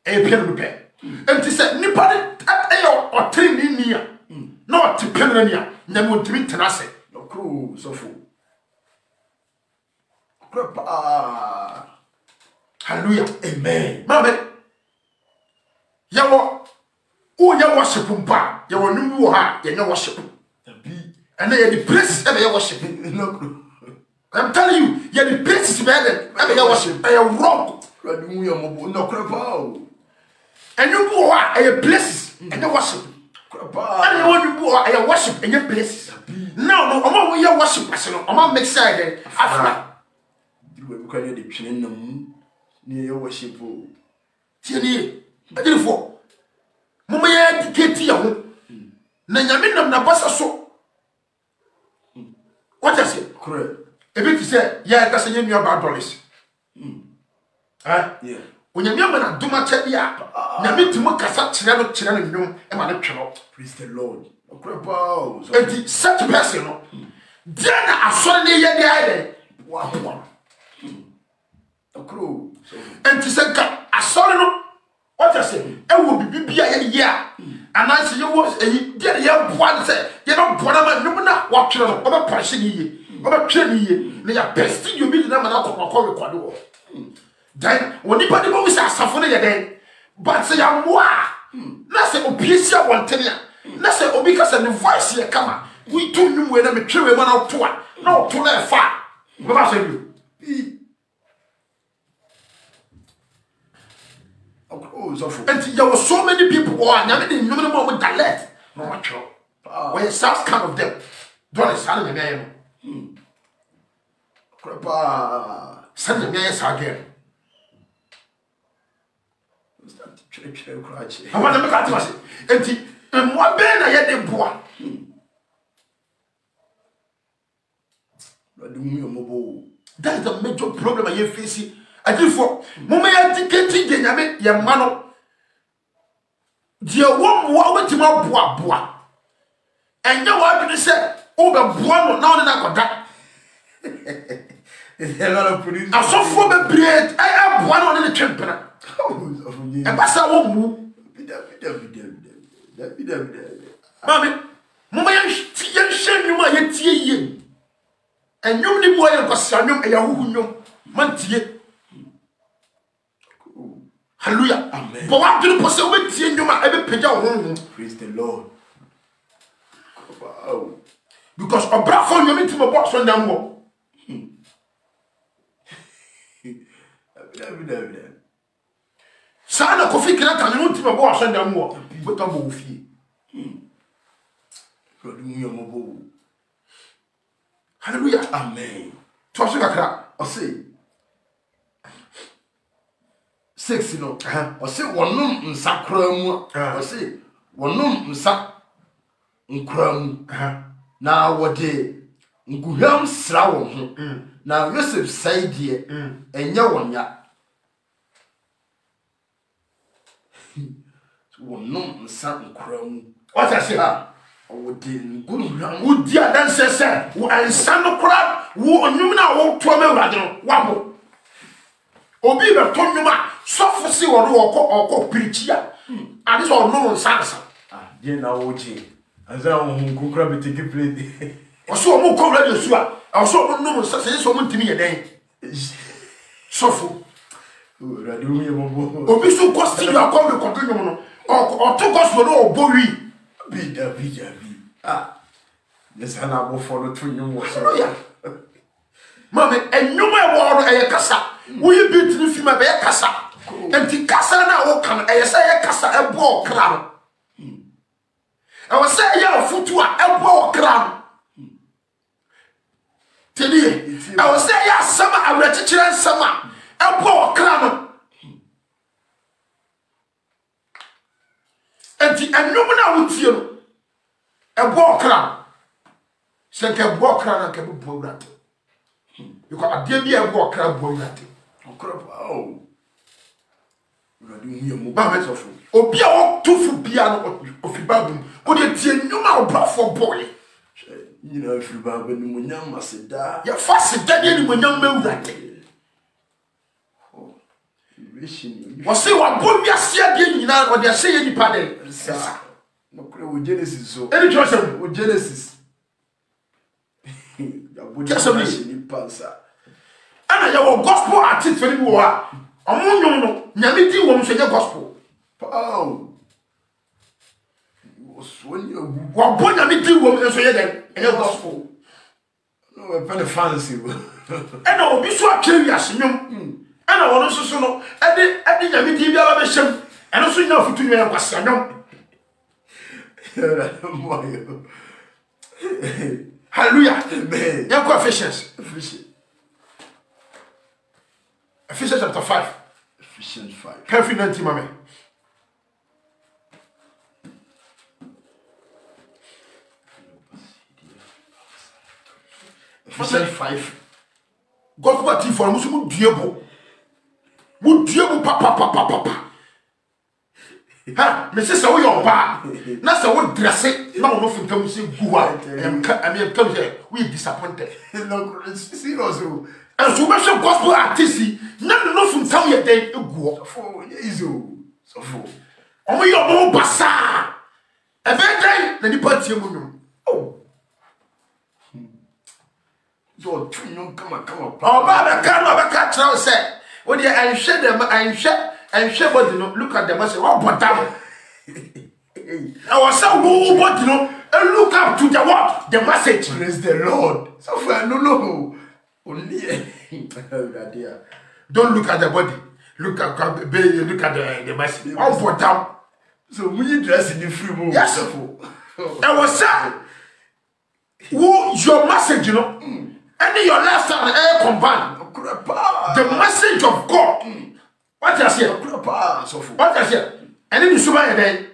[SPEAKER 1] A pen repair. And he said, Nipadi at or 3 near. Not to Penania, Nemo to meet Tenase.
[SPEAKER 2] No crew, so full. Okrapa.
[SPEAKER 1] Hallelujah.
[SPEAKER 2] Amen.
[SPEAKER 1] Mammy. Yawa. Oh, your worship, Pumpa. You will know how you worship. And they are the places that they worship.
[SPEAKER 2] No,
[SPEAKER 1] I'm telling you, you're the places better. I mean, worship. I am wrong.
[SPEAKER 2] No crapa.
[SPEAKER 1] And you go out at your places and you worship. And you want to go out at your worship in your places. No, I'm not your worship person. I'm not make side after.
[SPEAKER 2] You will call the train near your worship.
[SPEAKER 1] Tieni, I did for. Mama, ya get you. Nanyamin na basa so. What I say?
[SPEAKER 2] Correct.
[SPEAKER 1] A bit say, yeah, that's a name about dollars.
[SPEAKER 2] Yeah.
[SPEAKER 1] When you're young, do much at the app. Nabi to make a such children and my channel.
[SPEAKER 2] Praise the Lord. Okrapa.
[SPEAKER 1] And such person. Then I saw the idea.
[SPEAKER 2] Wow. A crew.
[SPEAKER 1] And to say, I saw no. What I say? I will be a year. And I see you was a get young one say, you don't put a man, not watching over person ye, over training ye, they are besting you meet them and I'll call you quadro. Then, when anybody always has suffering again, but say, I'm moi. Let's say, Opisia one tenure. Let's say, Obicas and the voice here come. We do you when I'm a true one out to one. No, to let far. What I say you? And there were so many people who are never in no with that let. No matter. When it sounds kind of them, don't send the name.
[SPEAKER 2] Crapa.
[SPEAKER 1] Send the names again. I want to make at us. And one band I had the boy. That is the major problem I have facing. I do for Mummy getting Yamin, your man. Dear one more with my bois. And you want to say, oh, the one now than I got that. I saw from the bread, I have one on the champion. And that's how I move. Mammy, Mummy, shame you my tea. And you need boy and son, and you know, Mantier. Hallelujah. Amen. But what do you possess with you? Every page of
[SPEAKER 2] praise the Lord. Wow.
[SPEAKER 1] Because a bra phone you meet him a box on them more. Sana coffee cannot tell you to a box on them more. But a wolfie. Hallelujah.
[SPEAKER 2] Amen.
[SPEAKER 1] Trust you, I
[SPEAKER 2] say. 6 no o se wonum nsa kramu o se wonum nsa nkramu na wode nguham sra wo ho na Yosef saidie enye wonya wonum nsa nkramu
[SPEAKER 1] what I say
[SPEAKER 2] wode nguham
[SPEAKER 1] wodi adanse se wo ansa no kra wo onum na wo to me wrade no wabo obi be to nwuma sofo si wo oko pirichia and so no nsansa
[SPEAKER 2] je na wo ji anza wo nkukra betiki plate
[SPEAKER 1] o so mo ko radio su a o so mo no nsansa so mo ntimi ye den sofo
[SPEAKER 2] radio mi mo
[SPEAKER 1] obi so ko studio akọ me ko nwum no o to gospel no obowi
[SPEAKER 2] bi yes na bo for no to nwum wo so
[SPEAKER 1] mama enwuma e wo no e kasa wo yi bit ni fi ma be kasa enti kasa na wo kan e say e kasa e bo kra no e wo say ya futu a e bo kra no tedi e wo say ya sama awrachikire sama e bo kra no enti enwuma na wo tie no e bo kra se ke bo kra na ke bo wurate because ade bi e bo kra bo wurate
[SPEAKER 2] oh radio mi mo
[SPEAKER 1] ba me sofo obi a o tufu bia no ofi babum o de tie nyuma o brafo boy
[SPEAKER 2] You know, if you have any munyam masida.
[SPEAKER 1] Ya fast daddy ni munyam mewurade. Wose wa bo wiase ade nyina o de hye ye nipa de.
[SPEAKER 2] No kure wo Genesis so.
[SPEAKER 1] Any Joseph
[SPEAKER 2] wo Genesis. Ya bo Genesis ni pansa.
[SPEAKER 1] Ana ya wo gospel artist fani wo ha. Omo nyom no nyame di wo mso ye gospel.
[SPEAKER 2] Oh. When you
[SPEAKER 1] wa bo nyame di wo mso ye den ye gospel.
[SPEAKER 2] No we pen fancy.
[SPEAKER 1] Ana obi so atwe wiase nyom. Ana wono soso no edi nyame di bia ba behyem. Eno so nya futu nwe kwase nyom. Hallelujah. Amen. Yeah, go Ephesians. Ephesians chapter 5.
[SPEAKER 2] Ephesians 5.
[SPEAKER 1] Careful 90, mommy.
[SPEAKER 2] Ephesians 5.
[SPEAKER 1] God what for musumu diebo. Mu diebo papa. Ha, me say so yo ba. Na say wo dresse na wo no fintam say guwa. Am come here. We disappointed.
[SPEAKER 2] No, serious.
[SPEAKER 1] And so much gospel artist na no fintam ye den eguo.
[SPEAKER 2] For ezo. So for.
[SPEAKER 1] Omo yo mo basa. E be den na ni party mu nyum. Oh.
[SPEAKER 2] So twin come.
[SPEAKER 1] Oh, Baba can tell say. When you enhwe them enhwe body no look at the message. What bottom? I was so who body no and look up to the what? The message.
[SPEAKER 2] Praise the Lord. So far no. Only
[SPEAKER 1] don't look at the body. Look at the message. What bottom?
[SPEAKER 2] So when you dress in the free move.
[SPEAKER 1] Yes. I was say who your message, you know? And your last time combined. The message of God. What you say? What you say? And then you suba a day,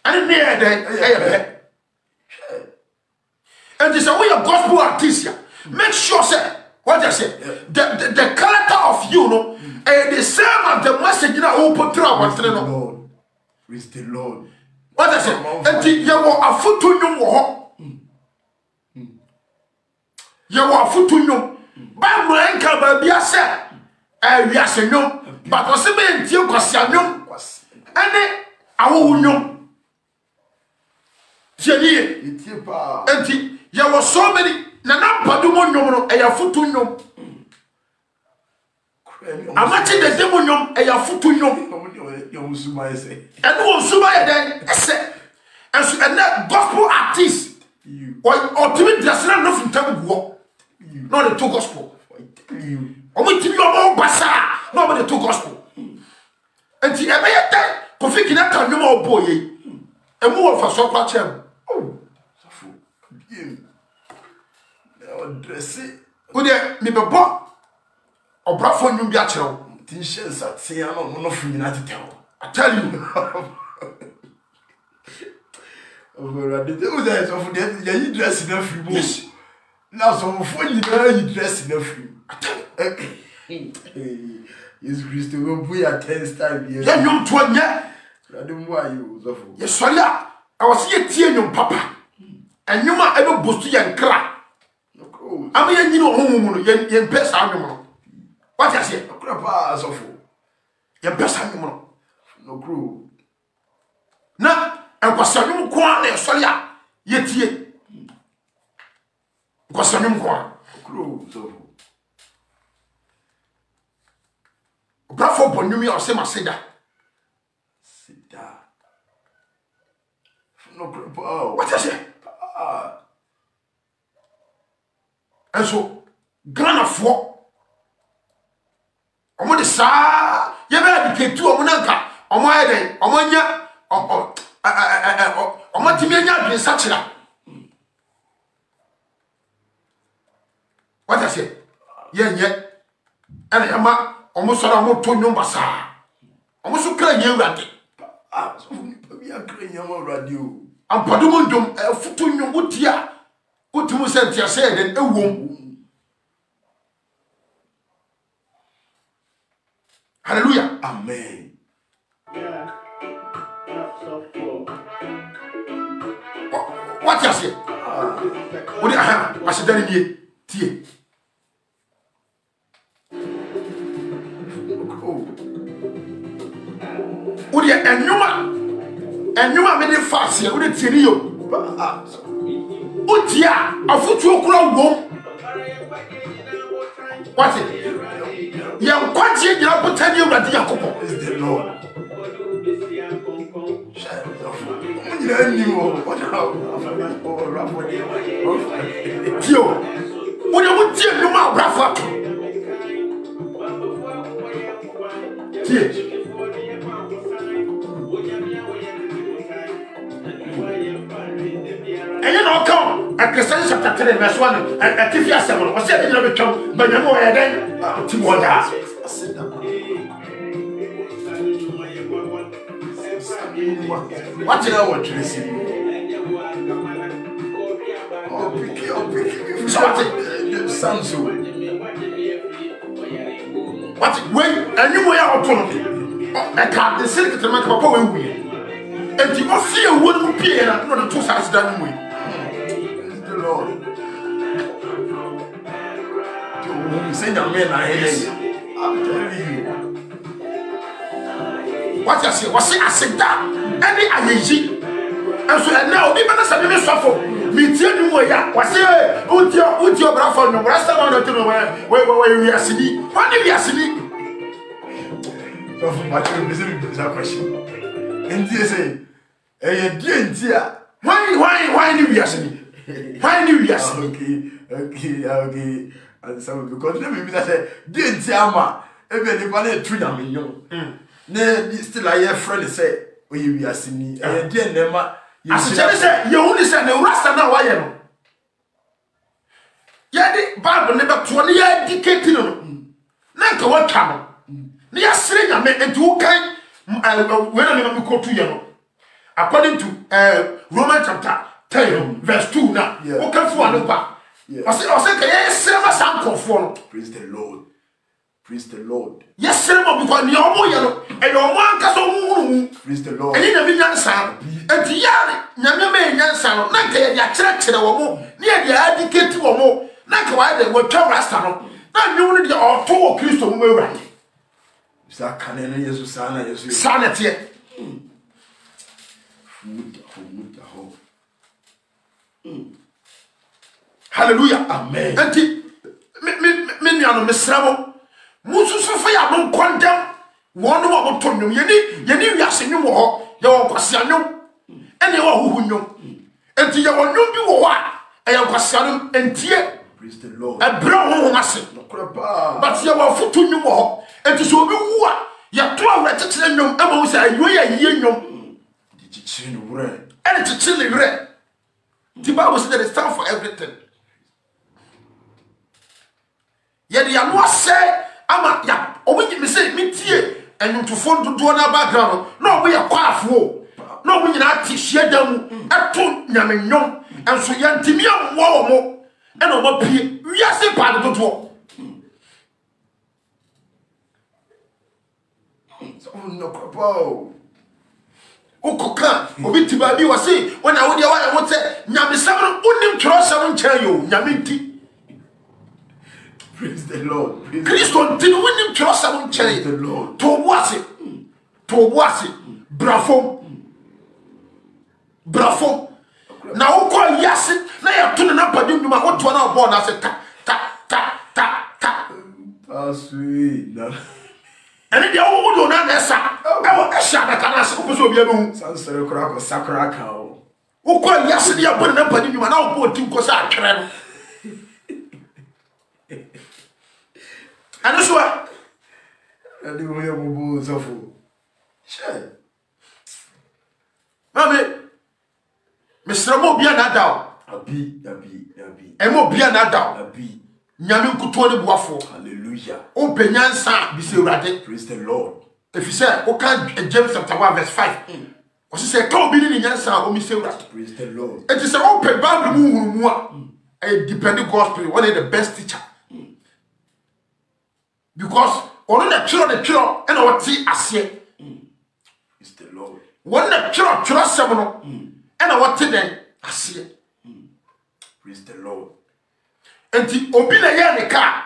[SPEAKER 1] and near a day, and this is a way of gospel artist. Make sure, say, what you say? The character of you, no, the same as the message you know, who put through our Lord.
[SPEAKER 2] Praise the Lord.
[SPEAKER 1] What you say? And you were a foot to you. You were a foot to you. But when can baby say, we are saying no, but was a man till Cossiano, and then I will know. And there were so many, Nana Padumonum, a futunum. I'm watching the demonium, a futunum. And who Subaya then said, and that gospel artist, or to me, there's not from Tabu. Not the two gospel. Only to your basa, not the two gospel. And the every time, Kofi cannot tell you more boy. And more for so much. Oh, so full.
[SPEAKER 2] Dress it.
[SPEAKER 1] Would you be bought or brought for you? Biachel,
[SPEAKER 2] T-shirts at Siano, no free to tell.
[SPEAKER 1] I tell you.
[SPEAKER 2] You dress in a free bush. Now, so before you dress in a free. Yes, Christo will be a 10th time.
[SPEAKER 1] Yeah, you to one yet.
[SPEAKER 2] I don't why you.
[SPEAKER 1] Yes, sorry. I was here tearing your papa. And you might ever boost you and cry. I mean, you know, home, your best animal. What I say?
[SPEAKER 2] Grandpa, so full.
[SPEAKER 1] Your best animal.
[SPEAKER 2] No crew.
[SPEAKER 1] Now, and was a new quan, sorry. Yet, ye. Was a new quan.
[SPEAKER 2] Crew, so.
[SPEAKER 1] Bravo, Bonumi or Sema Seda.
[SPEAKER 2] Seda. No grandpa.
[SPEAKER 1] What I say? And so, Ghana for Omo de sa, ye be educate tu omo nanka, omo eden, omo nya, omo timi nya adwen sachira. What I say? Ye and yama omo so na omo to nyum basa. Omo so kra nye urade.
[SPEAKER 2] So we are kra nyam radio.
[SPEAKER 1] Ampadum ndum futu nyum wotia. Utumu sentia said and ewom. Hallelujah.
[SPEAKER 2] Amen.
[SPEAKER 3] Yeah. That's so cool.
[SPEAKER 1] What you say? Wasidani nie tie. Odi enwuma me de fast ya odi tie ni yo. Utia afutu okura wom. What it? Young quantity you have put 10 years at the Yakobo is the Lord. Tio, when you would tell you my Rafa. And you know, come at Christian chapter 3, verse 1, and Tifia 7, or 7 years ago, but you know, and then to wonder. What you know what you see? Oh, sounds so. What when and you were autonomy? I can't the secret to make a power we. And you must see a woman peer and not the two sides done with. The Lord. You say your men are heading. I'm telling you. What I say, I said that any ayeji, and so now be better than me suffer. Me tell you where ya. What say? Uti your brother no rest of the time where we are sitting. What do we are sitting? So my children, listen to that question. And they say, "Hey, dear, why do we are sitting? Why do we are sitting?" Okay. And some because let me say, dear ma, every day two million. Ne still a friend say we are seeing dear nema as say you only say no rasta na why no ya di bible never 20 year dictate no na ka watcha no na ya sere nya me entu kan when na me ko to ye no according to Romans chapter 10 verse 2 na o kan fu anu ba o say ka ye sere ma san kofo no. Praise the Lord. Praise the Lord. Yes, sir, because you are yellow and your one castle. Praise the Lord. And you never young son. And the young young son, not their church or more, near the educated or more, not why they were Rastano. Not you only or two Christo Murray. Is that canon is sanity? Hallelujah. Amen. And me on Miss Ramo. Musu so ya no condemn one wo to nwum yeni wiase nwum ho ye wo kwasia nwum ene wo huhu nwum enti ye wo nwum bi wo a ye kwasia nwum entie. Praise the Lord. E bra ho ase but ye wo futu nwum ho enti so obi wu a ye to awra chichire nwum e mo say ayo ya yiye nwum di chichire no wure ene chichire wure. The Bible says there is time for everything. Ye the anu say ama ya obi me say me tie enwuntufo dodo na background no obi ya kwafo no obi nyina atihia dam eto nyamenyom enso ya ntimi amwo mo ena obo pie wiase pa dodo so no papa okoka obi tiba bi wase wona wo dia wa wo te nyamesam no unim twrosam nchen yo nyamenti. Praise the Lord. Christo didn't win him trust among cherry. The Lord. To was it? Bravo. Now, call yes. Now you're turning up a new man. What one out born? I said, ta. Oh, sweet. And then the old one, that's a shot that can ask who's over you. Sounds like a crack or sacra cow. Who call yes? You're putting up a new man. I'll put two cos I can. And that's why I do have bulls of sure. Mammy, Mr. Mobia Nadal, a bee, and Mobia Nadal, a bee. Yamin Kutoni Buafo, hallelujah. Open yan son, be say radic, praise the Lord. If you say, okay, James chapter 1, verse 5, or she said, come be in yan son, or me say that, praise the Lord. It is an open Bible, a dependent gospel, one of the best teacher. Because on the children and our tea as ye is the Lord. One the children seminal and our tea then as ye. Praise the Lord. enti obi na ye ne car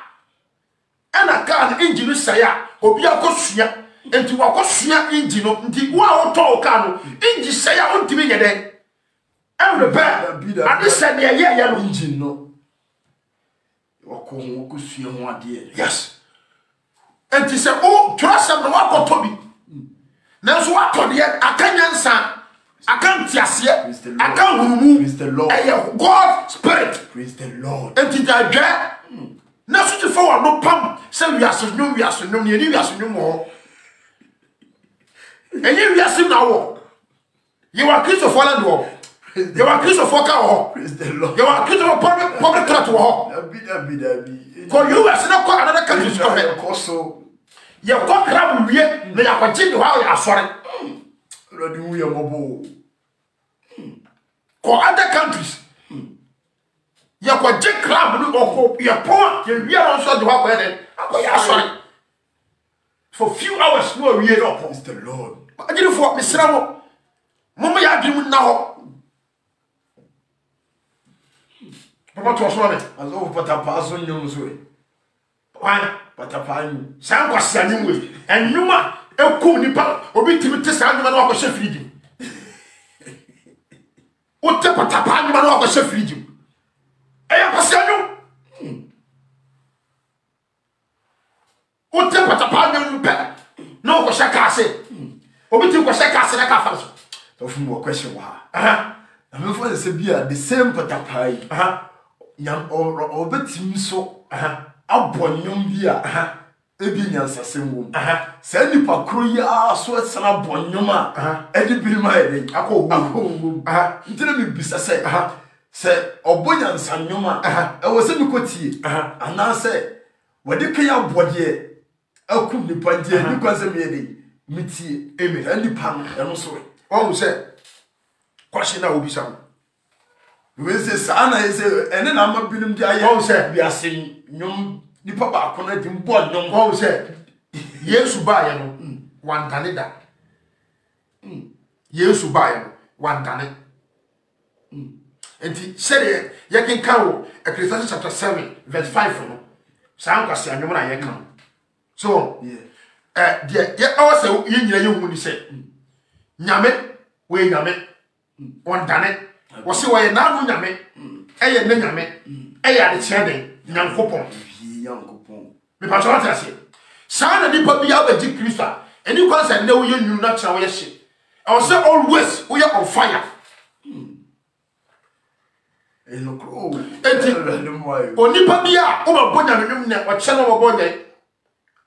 [SPEAKER 1] ana car no engine saya obi akosua enti wakosua engine no enti wo a woto car no engine saya ontimi ye den every bad ade se ne ye no
[SPEAKER 2] engine no wakosua ho ade
[SPEAKER 1] yes enti se o trust no wakoto bi nanso wato de akanyansa akantiase akanhumu God spirit
[SPEAKER 2] praise the Lord
[SPEAKER 1] enti dadwa na so te for no pam se wiaso ne ni wiaso no mo enye wiaso na wo you are Christopher land wo you are Christopher ka wo
[SPEAKER 2] praise the Lord
[SPEAKER 1] you are Christopher public threat wo
[SPEAKER 2] abi
[SPEAKER 1] ko you are na ko another country ko he
[SPEAKER 2] ko so
[SPEAKER 1] ye ko kra wie na ya kwachi de wa ya asore
[SPEAKER 2] Rodi wu ye mobo
[SPEAKER 1] ko other countries ye ko je club no ko ye po ye wi ron so de wa ko he akoya asore for few hours no wi no po
[SPEAKER 2] praise the Lord
[SPEAKER 1] agire fo misra mo mo ya adwum na ho papa to so ne
[SPEAKER 2] azo patapa so nyum so e
[SPEAKER 1] wan
[SPEAKER 2] patapa nyu
[SPEAKER 1] san kwasa ni we enwuma ekum nipa obi timi te san nwuma na wa hye friji o te patapa nwuma na wa hye friji eya kwasa nyu o te patapa nyu pe na wa hye kase obi timi ko hye kase na ka fa so
[SPEAKER 2] to fu mo question wa na me fo se bia the same patapa yi nyam obetim so abonyum bia ebi nyansasem wom sa nipa kro ya so esana abonyum a edi birima ede akọ ntire me bisa se obonyansanyum a ewo se mikotie ana se wode kan abode akum nipa ntie ni kwanse me ede mitie eme nipa no eno so
[SPEAKER 1] o se question na obi sam
[SPEAKER 2] we say sana ese ene na ma binum dia ye
[SPEAKER 1] o se
[SPEAKER 2] bi asen nyum nipa ba ko na di mbo nyum
[SPEAKER 1] o se Yesu ba ye no wantane da Yesu ba ye no wantane enti sere ye ken kawo Ecclesiastes chapter 7 verse 5 no san kwase anwom na ye kan so ye o se ye nyina ye hu ni se nyame we nyame wantane wo se wo ye na no nyame eye ne nyame eye ade chede nyankopon me pa so atase sa na nipa bi abaji Kristo eni kwanse na wo ye nyu na kira wo ye hye I say always we are on fire
[SPEAKER 2] eno kro
[SPEAKER 1] enti onipa bi a o ba bonya nwum ne o kye no wo bonya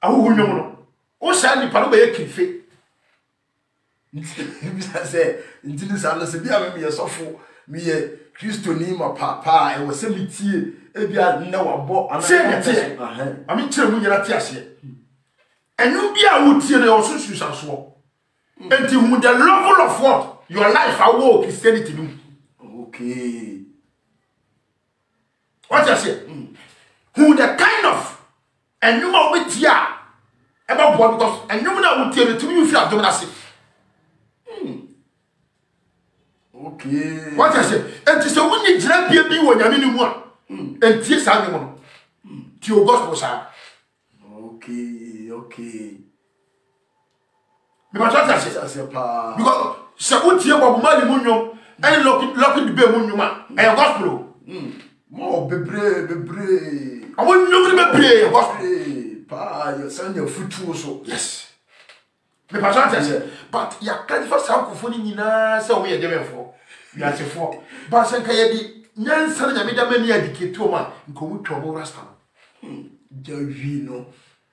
[SPEAKER 1] ahuhu nwum no o sa nipa no ba ye kife
[SPEAKER 2] bisa se ntini sa na se bia me ye sofo me ye Kristo ni ma papa e wo se mitie e bia na wabo ana
[SPEAKER 1] se ami kire mu nyina ti ase enum bia wo tie no o susu sanso enti hu the level of what your life awo Christianity no
[SPEAKER 2] okay
[SPEAKER 1] what you say who the kind of enum a wo tie a e ba bo because enum na wo tie no tumi you feel abdominal
[SPEAKER 2] okay
[SPEAKER 1] what you say enti so wo ni gira bia bi wo nyame ni mu a enti sa ni mo no ti o gospel sa
[SPEAKER 2] okay
[SPEAKER 1] me ba twa say because se wo tie bo mali mu nwom any lock the be mu nwom a e gospel
[SPEAKER 2] mo bebre
[SPEAKER 1] awon nwom ni bebre gospel
[SPEAKER 2] pa yo sanya futu so
[SPEAKER 1] yes me pa twa say but ya kan for sa ko foni nyina se wo ye demefo ya sefo ba se kan ye di nyansa na nyame da mani adiketo ma nko mu twa mo rasta
[SPEAKER 2] javi no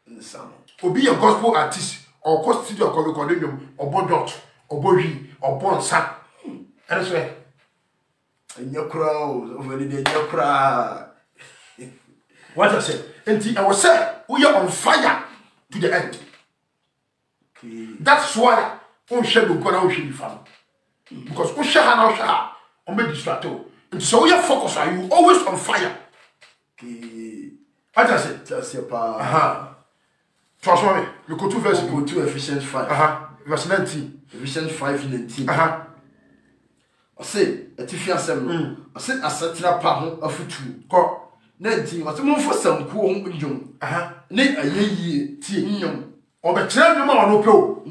[SPEAKER 2] nsano
[SPEAKER 1] obi ye gospel artist or ko studio ko record nwom obodot obohwi obonsa ere so
[SPEAKER 2] nyakura over the nyakura
[SPEAKER 1] what I say enti I was say we are on fire to the end
[SPEAKER 2] okay
[SPEAKER 1] that's why on shadow go na on shiri fam because on share na sha on be distracted and so you focus are you always on fire
[SPEAKER 2] okay
[SPEAKER 1] what I say
[SPEAKER 2] just pa
[SPEAKER 1] trust me you go to verse
[SPEAKER 2] go to Ephesians 5
[SPEAKER 1] verse 19
[SPEAKER 2] Ephesians 5:19 I say etifi asem no I say asetira pa ho afutu
[SPEAKER 1] ko
[SPEAKER 2] nti wase mo fo sankuo ndwom ne ayeyie tie ndwom
[SPEAKER 1] obetire ndwom a ono pe o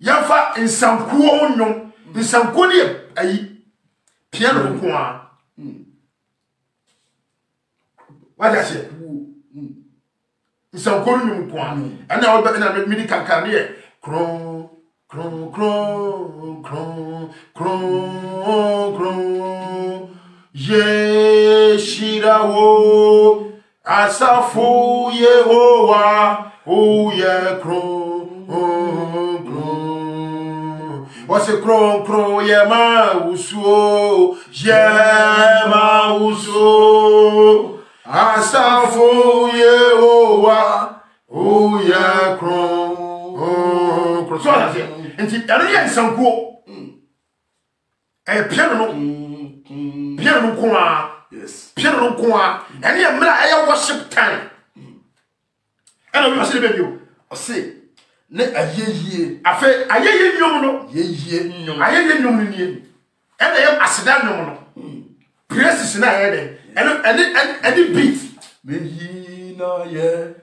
[SPEAKER 1] yafa nsankuo ndwom nsankuo ne ayi piano nko a wada se nsankuo ndwom nko a ana obe na midi kankan ne kron kron kron kron kron kron Yeshirawo Asafu Yehowa Uye kron kron What's a kron kron Yema uso Yema uso Asafu Yehowa Uye kron kron So that's it. And see, I don't some cool. Piano piano kwa
[SPEAKER 2] yes
[SPEAKER 1] piano kwa and ya mra aye worship time and we must be you
[SPEAKER 2] o say ne ayeyie
[SPEAKER 1] afa ayeye nyom no
[SPEAKER 2] yeyie nyom
[SPEAKER 1] ayeye nyom ni and ya aseda nyom no praises na aye den and beat
[SPEAKER 2] meyi na ye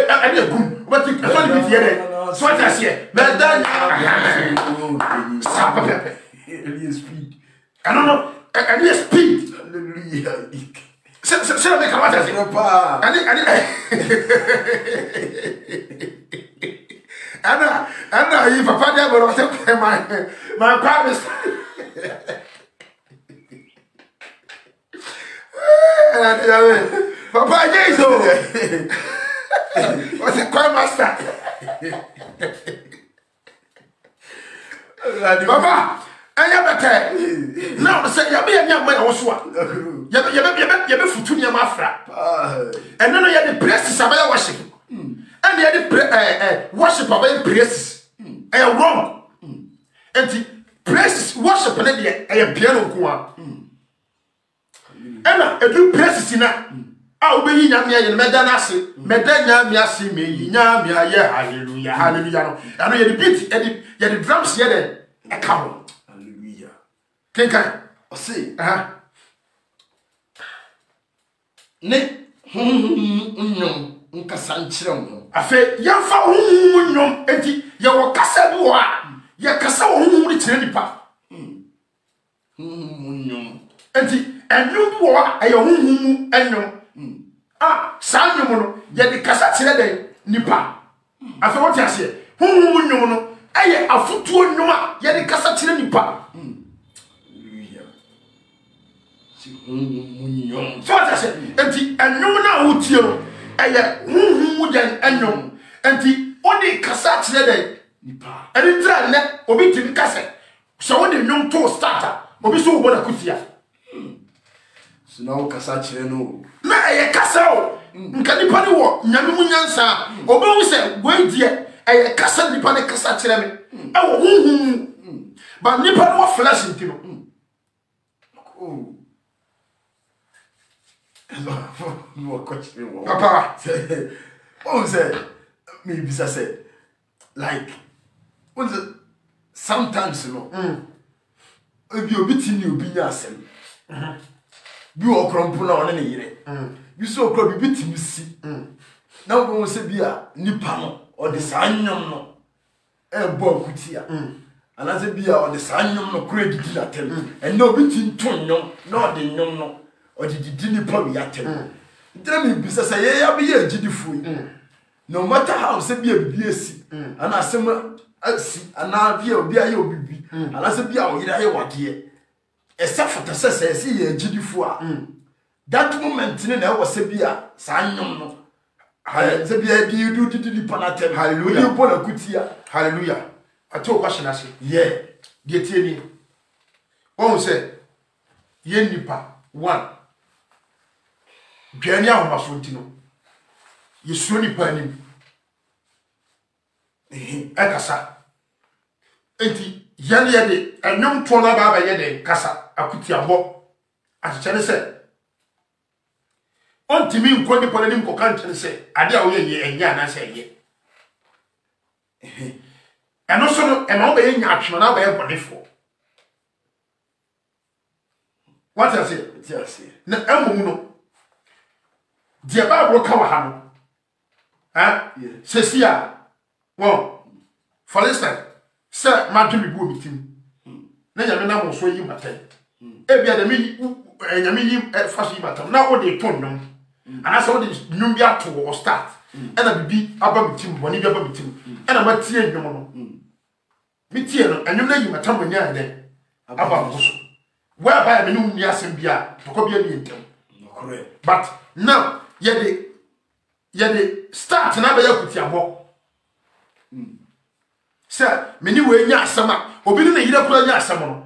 [SPEAKER 1] and gum but you so beat here so what is here me dan stop
[SPEAKER 2] Elias speed
[SPEAKER 1] I don't know and yes speed
[SPEAKER 2] hallelujah
[SPEAKER 1] se me kamata se
[SPEAKER 2] papa
[SPEAKER 1] ana yi papa dia go se my promise papa Jesus what's the choir master papa anya bete now say ya be anya ma wo so a ya be futu nya ma fra and no ya the praises abaya worship and ya the worship abaya praises wrong and praises worship na de piano ko a and edu praises na a obeyi nya me ye meda na ase meda nya me ase me yi nya me aye hallelujah hallelujah no and ya the beat ya the drums ya de come Kenkan
[SPEAKER 2] o say
[SPEAKER 1] ne
[SPEAKER 2] nyom nkasa nkyerɛ mo
[SPEAKER 1] afa yamfa honhom nyom enti ye wo kasa bi wo a ye kasa wo honhom ri kyerɛ nipa
[SPEAKER 2] nyom
[SPEAKER 1] enti enwom bi wo a ye honhom enwom saa nyom no ye de kasa kyerɛ den nipa afa wo tiase honhom nyom no aye afutuo nyom a ye de kasa kyerɛ nipa so what I say enti enwom na wo tie no eye huhu den enwom enti oni kasa kire den
[SPEAKER 2] nipa
[SPEAKER 1] eni tra ne obi timi kase so wo de nwom to starter obi so wo na kutia
[SPEAKER 2] so na wo kasa kire no
[SPEAKER 1] na eye kasa o nka nipa ni wo nyame mu nyansa obi wo se gwadie eye kasa nipa ne kasa kire me e wo huhu ba nipa no flash nti no
[SPEAKER 2] no question
[SPEAKER 1] papa
[SPEAKER 2] oh say me bisa say like sometimes you know obi tini obi nya asem bi okrompo na one ne yire bi so okro bi timi si na obo se bi a nipa no o de sanyom no e bo akutia ana se bi a o de sanyom no kura didi na tem en na obi tin ton nyom na o de nyom no o didi nipa wi atem ntra me bisa say ye ya be ye agidifo no matter how se bi a esi ana asem asi ana bi obi aye obibi ana se bi a o yira ye wade except for say se ye agidifo a that moment ne na wo se bi a sanyom no se bi a bi du didi nipa na tem hallelujah ni bona kutia
[SPEAKER 1] hallelujah ato question ase
[SPEAKER 2] yeah
[SPEAKER 1] die tie ni won say ye nipa one Gani a ho so ntino yesuo nipa anim kasa enti yane yede enwom to na ba yede kasa akutiabo akyekyere se ontimi nko nipa anim ko kan kyere se ade a wo ye enya na se ye eno so no e ma wo be nya atwe na ba ye bonefo what I say
[SPEAKER 2] yes
[SPEAKER 1] na amu no the Bible cover ham. Says here, well, for instance, sir, Martin will be meeting. Then I mean, I was swaying my tail. Ebia the me and I mean, first matter. Now what they told them, and I saw this new year to start, and I be about him when you ever meet him, and I'm a tear no more. Meet you, and you know you my time when you're there. About whereby I mean, yes, and be a correct. But now, yet the start another year with your walk. Sir, many way, yes, summer, or be in the year for yes, summer.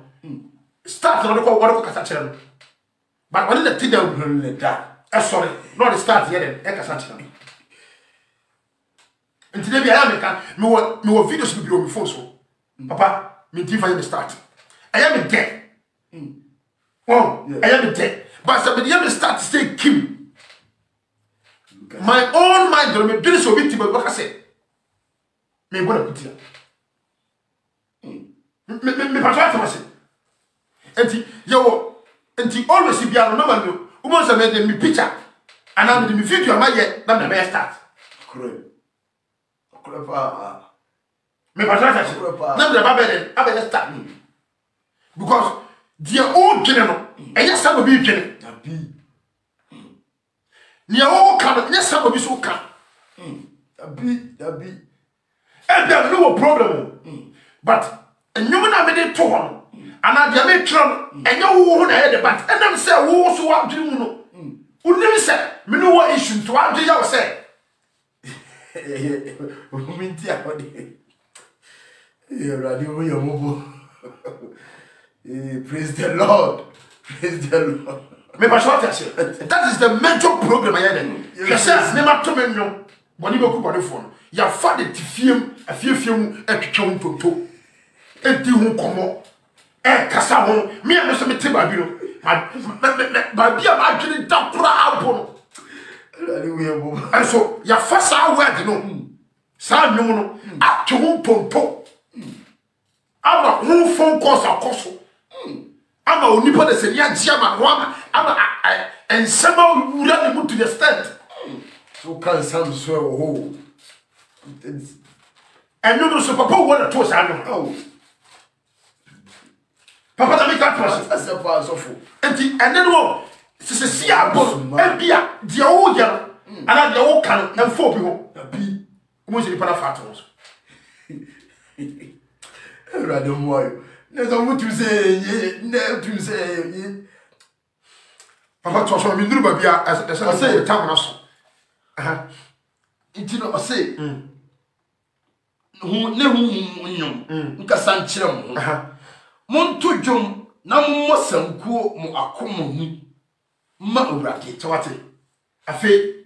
[SPEAKER 1] Start another what of but when the thing that sorry, not the start yet, Ekasachel. And today, I am no videos will be on my phone. So, Papa, me define the start. I am dead. Oh, I am dead. But somebody am start to say Kim. My own mind don't be doing so bit, but what I say. Me what I put here. Me patrol to myself. And yo, and always be a number. Almost a made me picture. And I'm the video of my yet, not the best start. Correct. Me patrol, not the Babel, I better start me. Because the old general, and yes, some of you general. Near all come, yes, some of you so come. That be. And there's no problem. But a human I made it to one. And I made trouble, and you won't have the bat. And I'm saying, who also want to know? Who never said, me know what issue to answer your say.
[SPEAKER 2] Praise the Lord. Praise the Lord.
[SPEAKER 1] That is the major program I had. You say, never to me, no. When you go to the phone, your father to film a few film at Chong to. And do who come on. Kasa me am so mete ba bi no ba bi am adwene da kura abo no and so ya fasa word no sa nwum no atwe ho ponto ama ho phone calls akoso ama onipa de se ya gia ma ho ama ensema wura ne mu to the stand
[SPEAKER 2] so can some so ho
[SPEAKER 1] and no so papa wona to sa no Papa that make that person.
[SPEAKER 2] That's a pass of
[SPEAKER 1] and then what? See a boss, and be a the old young, and I the old can and 4 people. Be almost the Panafatos.
[SPEAKER 2] Rather more. There's a what to say, no to say.
[SPEAKER 1] Papa told me, Nubia, as I say, town also.
[SPEAKER 2] It I say, who never Cassanchum. Monto jom na mo sankuo mo akoma hu ma obrake
[SPEAKER 1] tawate afi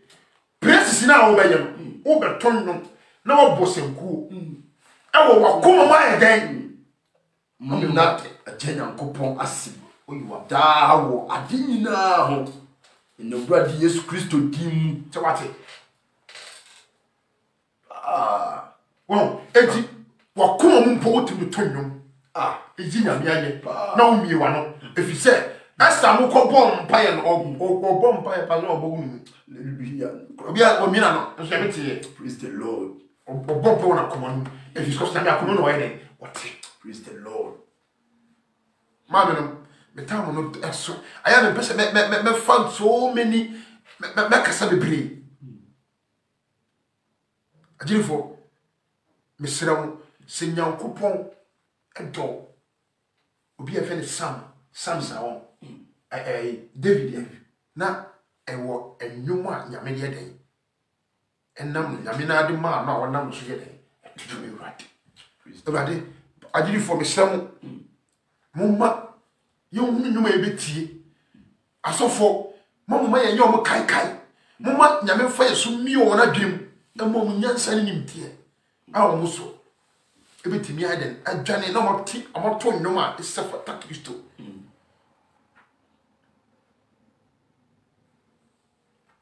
[SPEAKER 1] press na wo beye no wo beton no na wo bo sankuo e wo wakoma ma eden
[SPEAKER 2] na agenya nkopon asem oyiwa da wo ade nyina ho na brade Yesu Kristo dim
[SPEAKER 1] tawate wo enti wakoma mu mpo wotim tonwom ejinya mianye na umie wa no efi se asa mo ko bom paye no o bom paye pa no obogu ni
[SPEAKER 2] hallelujah
[SPEAKER 1] obi a o mina no so ebeti
[SPEAKER 2] praise the Lord
[SPEAKER 1] o bom po na komo no efi so sta me akono no wayne what
[SPEAKER 2] praise the Lord
[SPEAKER 1] mama no me tam no eso aya me pese me found so many me kasa bebre ajirifo me sirawo se nyankopon ento obi a fene Samsa on David na ewo enwum a nyame de den enam nyame na ade ma na wonam so ye den etutu me urade adiri for me sram mumma ye hu nwum a ebetie asofo mumma ye nyom kai mumma nyame fa ye so mi wona dwem na mum nyansa ni nimtie a wo so ebetimi aden adwane na moti amoto nwom a esefa ta Kristo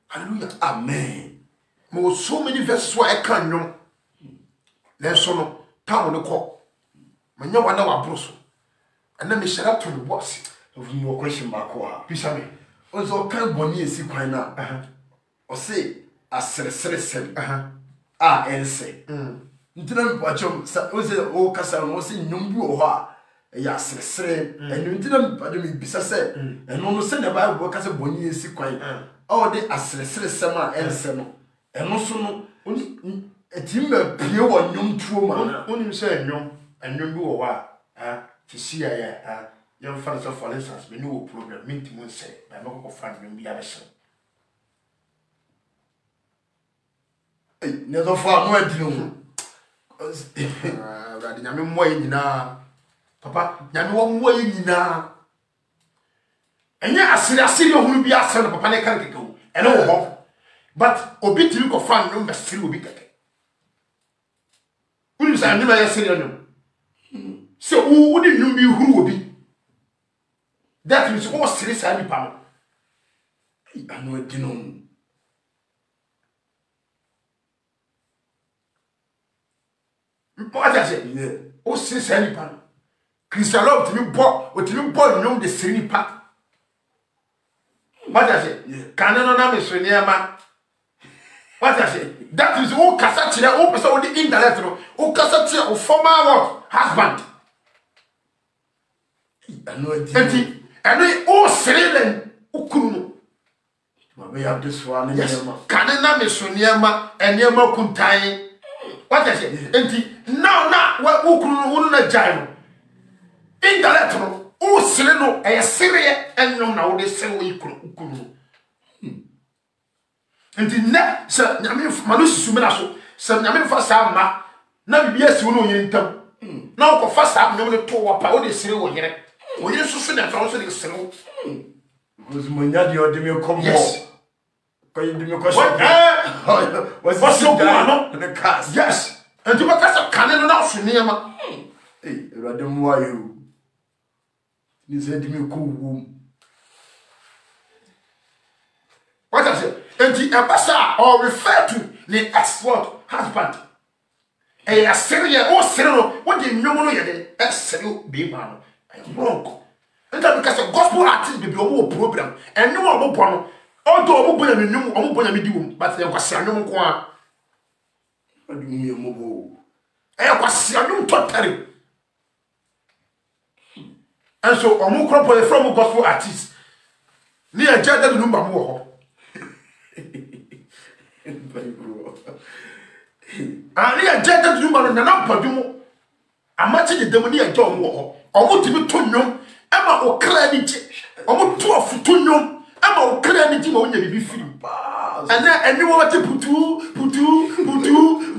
[SPEAKER 1] hallelujah amen mo so many verses where I can nwom na so no tawo ne ko manya wana wa broso and na me shara to the boss
[SPEAKER 2] of no question back wa
[SPEAKER 1] bisa me
[SPEAKER 2] onzo kan boni esi kwan na ɔse asresere sem a ense ntina mpachom sa ose o kasa no ose nnwom bi wo hɔ a ya asresere enu ntina mpachom bisa sɛ eno no sɛ na Bible kasa bɔni esi kwan a de asresere sem a ense no eno so no etim ma pie wɔ nnwom tuo ma
[SPEAKER 1] onim sɛ nnwom bi wo hɔ a tisia ya yɛm fa so for instance me no program mintim nsɛ na mekɔ fa nnwom bi abɛhyɛ
[SPEAKER 2] ne do fa no adino
[SPEAKER 1] Radi nyame mmo yi nyina papa nyame wo mmo yi nyina enye asiri ohunu bi asɛ no papa ne kan keke wo ene wo hɔ but obi tiri ko fa no mbɛsiri obi keke uni sa nyuma yɛ siri no se wo di nyum bi huru obi that means wo siri sa ni pa no
[SPEAKER 2] ano adino
[SPEAKER 1] what I say? O siri sa ni pa no Christian love timi bo nyum de siri ni pa what I say? Can no na me so niema what I say? That is o kasa kire o person o di intellect no o kasa kire o former husband
[SPEAKER 2] ano adino
[SPEAKER 1] enti eno o siri len o kunu no
[SPEAKER 2] ma be ya deswa ne niema
[SPEAKER 1] Can na me so niema eniema kuntan what I say? Enti now wa o kunu no na jai no intellect no o siri no e siri enyom na o de siri o ikunu enti na se nyame manu susu na so se nyame fa sa ma na bibia si wo no yin ntam na o ko fa sa nyom ne to wo pa o de siri wo yire susu na fa wo so de siri wo
[SPEAKER 2] Osmonya di odimi kombo.
[SPEAKER 1] Yes.
[SPEAKER 2] Ko yindimi ko so.
[SPEAKER 1] What's your plan?
[SPEAKER 2] The cast.
[SPEAKER 1] Yes. And you bakasa kane no na so niema.
[SPEAKER 2] Erade mo ayo. Ni se dimi ko wu.
[SPEAKER 1] What I say? And the ambassador or refer to the ex-what husband. A Syria or Syria, what do you know? A Syria be man. I'm wrong. And that because the gospel artist be more program. And no one will although I'm going to know, I'm going to do, but there was a no one.
[SPEAKER 2] What do you mean, Mobo?
[SPEAKER 1] I was a new totally. And so, I'm going to from gospel artist. Near Jada number more. And near Jada number and an upper. I'm matching the demony and John War. I want to be tunyo. Emma o credit. I want to of tunyo. Emma o credit on your be free. And then you want to putu,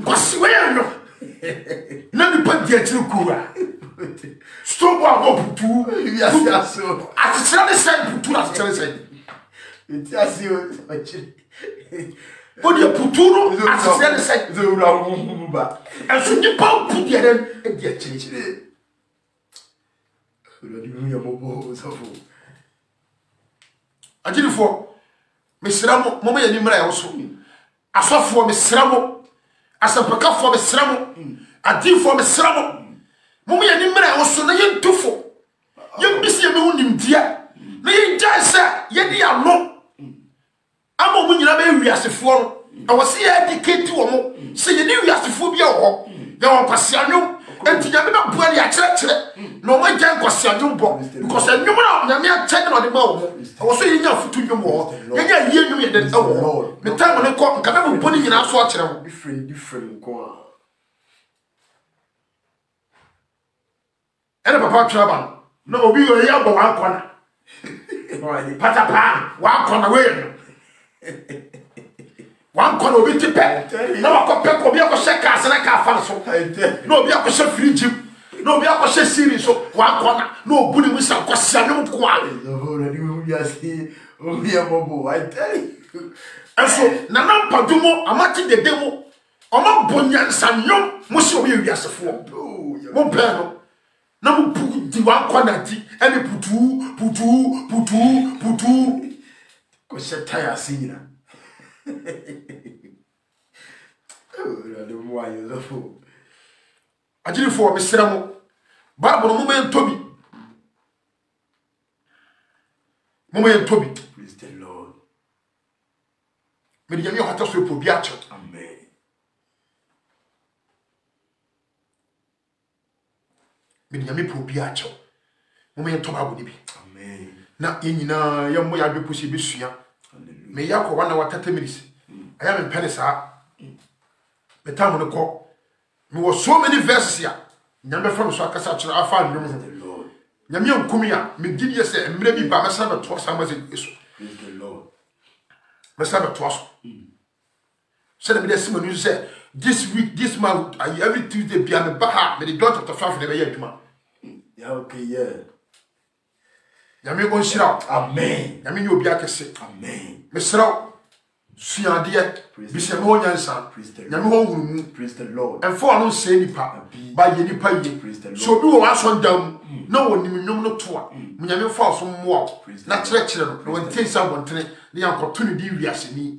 [SPEAKER 1] was swear no. Let me put the Chukura. Stop what putu. Yes, so. I said putu as said.
[SPEAKER 2] It's as you.
[SPEAKER 1] But you putu as said
[SPEAKER 2] the Ramumba.
[SPEAKER 1] And so you put the end and get changed. I did it for Miss Ramo, Mommy and Nimra also. I saw for Miss Ramo, as a pick up for Miss Ramo, I did for Miss Ramo. Mommy and Nimra also, no, you do for you busy moon, dear. No, you just say, yet you are no. I'm a woman, you are as a fool. I was here educated to a more, say you knew you have to phobia or you are Passiano. And you never know where you are church. No one can was your new book because I knew not mere checking on the mouth. I was saying enough to you more. Yeah, you knew that. Oh, the time when I caught come putting in our swatch.
[SPEAKER 2] Different.
[SPEAKER 1] And a papa trouble. No, we were here, but one corner. Patapa, one corner way. One corner will be tipped. No, I can pick up your checkers and I can't find so. No, be a free gym. No, be a series. So one corner. No, Buddy with some question. No, quality.
[SPEAKER 2] I tell you.
[SPEAKER 1] And so, Nana Padumo, I'm matching the demo. I'm not Bunyan Sanyo, Monsieur, you as a fool. One panel. No, put the one corner tea and putu.
[SPEAKER 2] Because you're tired, senior.
[SPEAKER 1] I did it for Miss Ramo. Bible moment Toby. Moment Toby.
[SPEAKER 2] Praise the Lord.
[SPEAKER 1] me de nyame hota so po bi acho
[SPEAKER 2] Amen.
[SPEAKER 1] me de nyame po bi acho mo me to ba bo ni bi
[SPEAKER 2] Amen.
[SPEAKER 1] na yenyina ye mo ya be pusi bi sua me yakọ 1 hour 30 minutes aya me pene sa me tamu ne ko me was so many verses ya nyame fa me so akasa kire afa ndom ho nyame nkumi a me gidi ye se emre bi ba me sa be to sa ma se eso
[SPEAKER 2] Praise the Lord.
[SPEAKER 1] me sa be to aso se de me dey simonu say this week this month every Tuesday bia me ba ha me the John chapter 5 de be ya adwuma
[SPEAKER 2] Yeah, okay, yeah.
[SPEAKER 1] nyame go nshira
[SPEAKER 2] Amen.
[SPEAKER 1] nyame ni obi akese
[SPEAKER 2] Amen.
[SPEAKER 1] me sra suade bi se me onyansa nyame ho hunu
[SPEAKER 2] Praise the Lord.
[SPEAKER 1] and for no say nipa ba ye nipa ye so bi wo aso dam na wo nim nwom no to a nyame fa so mo na kire kire no na won tensa bontene ne yankoto ne di wiase ni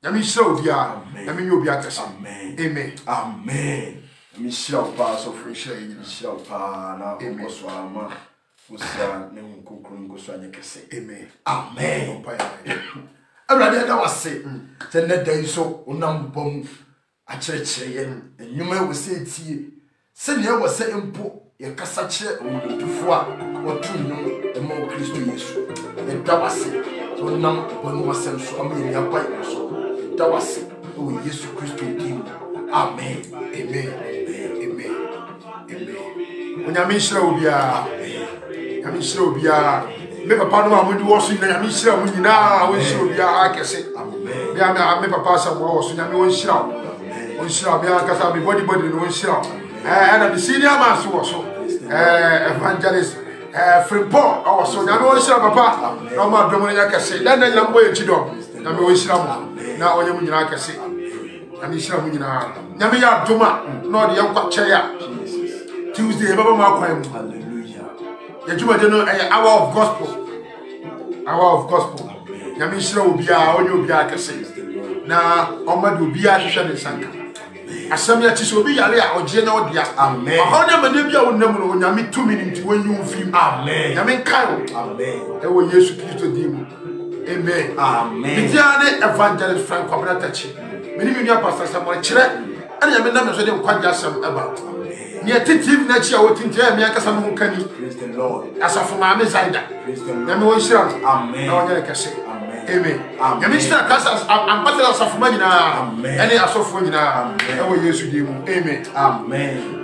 [SPEAKER 1] nyame hira obi a nyame nyi obi akese amen
[SPEAKER 2] Amen. Me shall pass of free shall pa na so ama usia ne nkokron go so anyekese.
[SPEAKER 1] amen
[SPEAKER 2] Amen. Awurade da wase te ne dan so onam bom a kyerɛkyerɛ ye enwuma wo se tie se ne wo se empo ye kasa kyerɛ omudufo a wotu nnwom ema Kristo Yesu e da wase onam bom wasem so ama ye apai so da wase o Yesu Kristo dim. Amen.
[SPEAKER 1] amen amen onyame hira obi a nyame hira obi a me papa no amudi wo so nyame hira mu nyina wo hira obi a akese me papa sa wo so nyame wo hira me akasa be body no wo hira and the senior man so evangelist Frimpong awo so nyame wo hira papa na ma domo nya akese dan na nyambo ye chido nyame wo hira mu na onye mu nyina akese nyame hira mu nyina nyame ya doma na ode yankwa kye ya Tuesday baba ma kwan mu
[SPEAKER 2] Hallelujah.
[SPEAKER 1] ya juma de no hour of gospel nyame hira obi a onye obi akese na omadu obi a hwehwe ne sanka asam ya tisi obi yare a oje na odia
[SPEAKER 2] Amen.
[SPEAKER 1] ahonya mane bia wonnam no nyame tumi ni nti wonyu fim
[SPEAKER 2] Amen.
[SPEAKER 1] nyame nkai
[SPEAKER 2] Amen.
[SPEAKER 1] e wo Yesu Kristo dim amen
[SPEAKER 2] Amen.
[SPEAKER 1] bidiane evangelist Frank Kwabnatachi meni mi nua pastor Samuel kire ana nyame nam so de nkwagya asam eba ni atitiv na chi a wotinti a me akasa no kani
[SPEAKER 2] Praise the Lord.
[SPEAKER 1] asafo maame zaida
[SPEAKER 2] Praise the Lord.
[SPEAKER 1] nyame wo hira
[SPEAKER 2] Amen.
[SPEAKER 1] na onye kese
[SPEAKER 2] Amen.
[SPEAKER 1] amen
[SPEAKER 2] Amen.
[SPEAKER 1] nyame hira kasa ampatela asafo ma nyina
[SPEAKER 2] Amen.
[SPEAKER 1] ene asofo nyina
[SPEAKER 2] Amen.
[SPEAKER 1] e wo Yesu dim amen
[SPEAKER 2] Amen.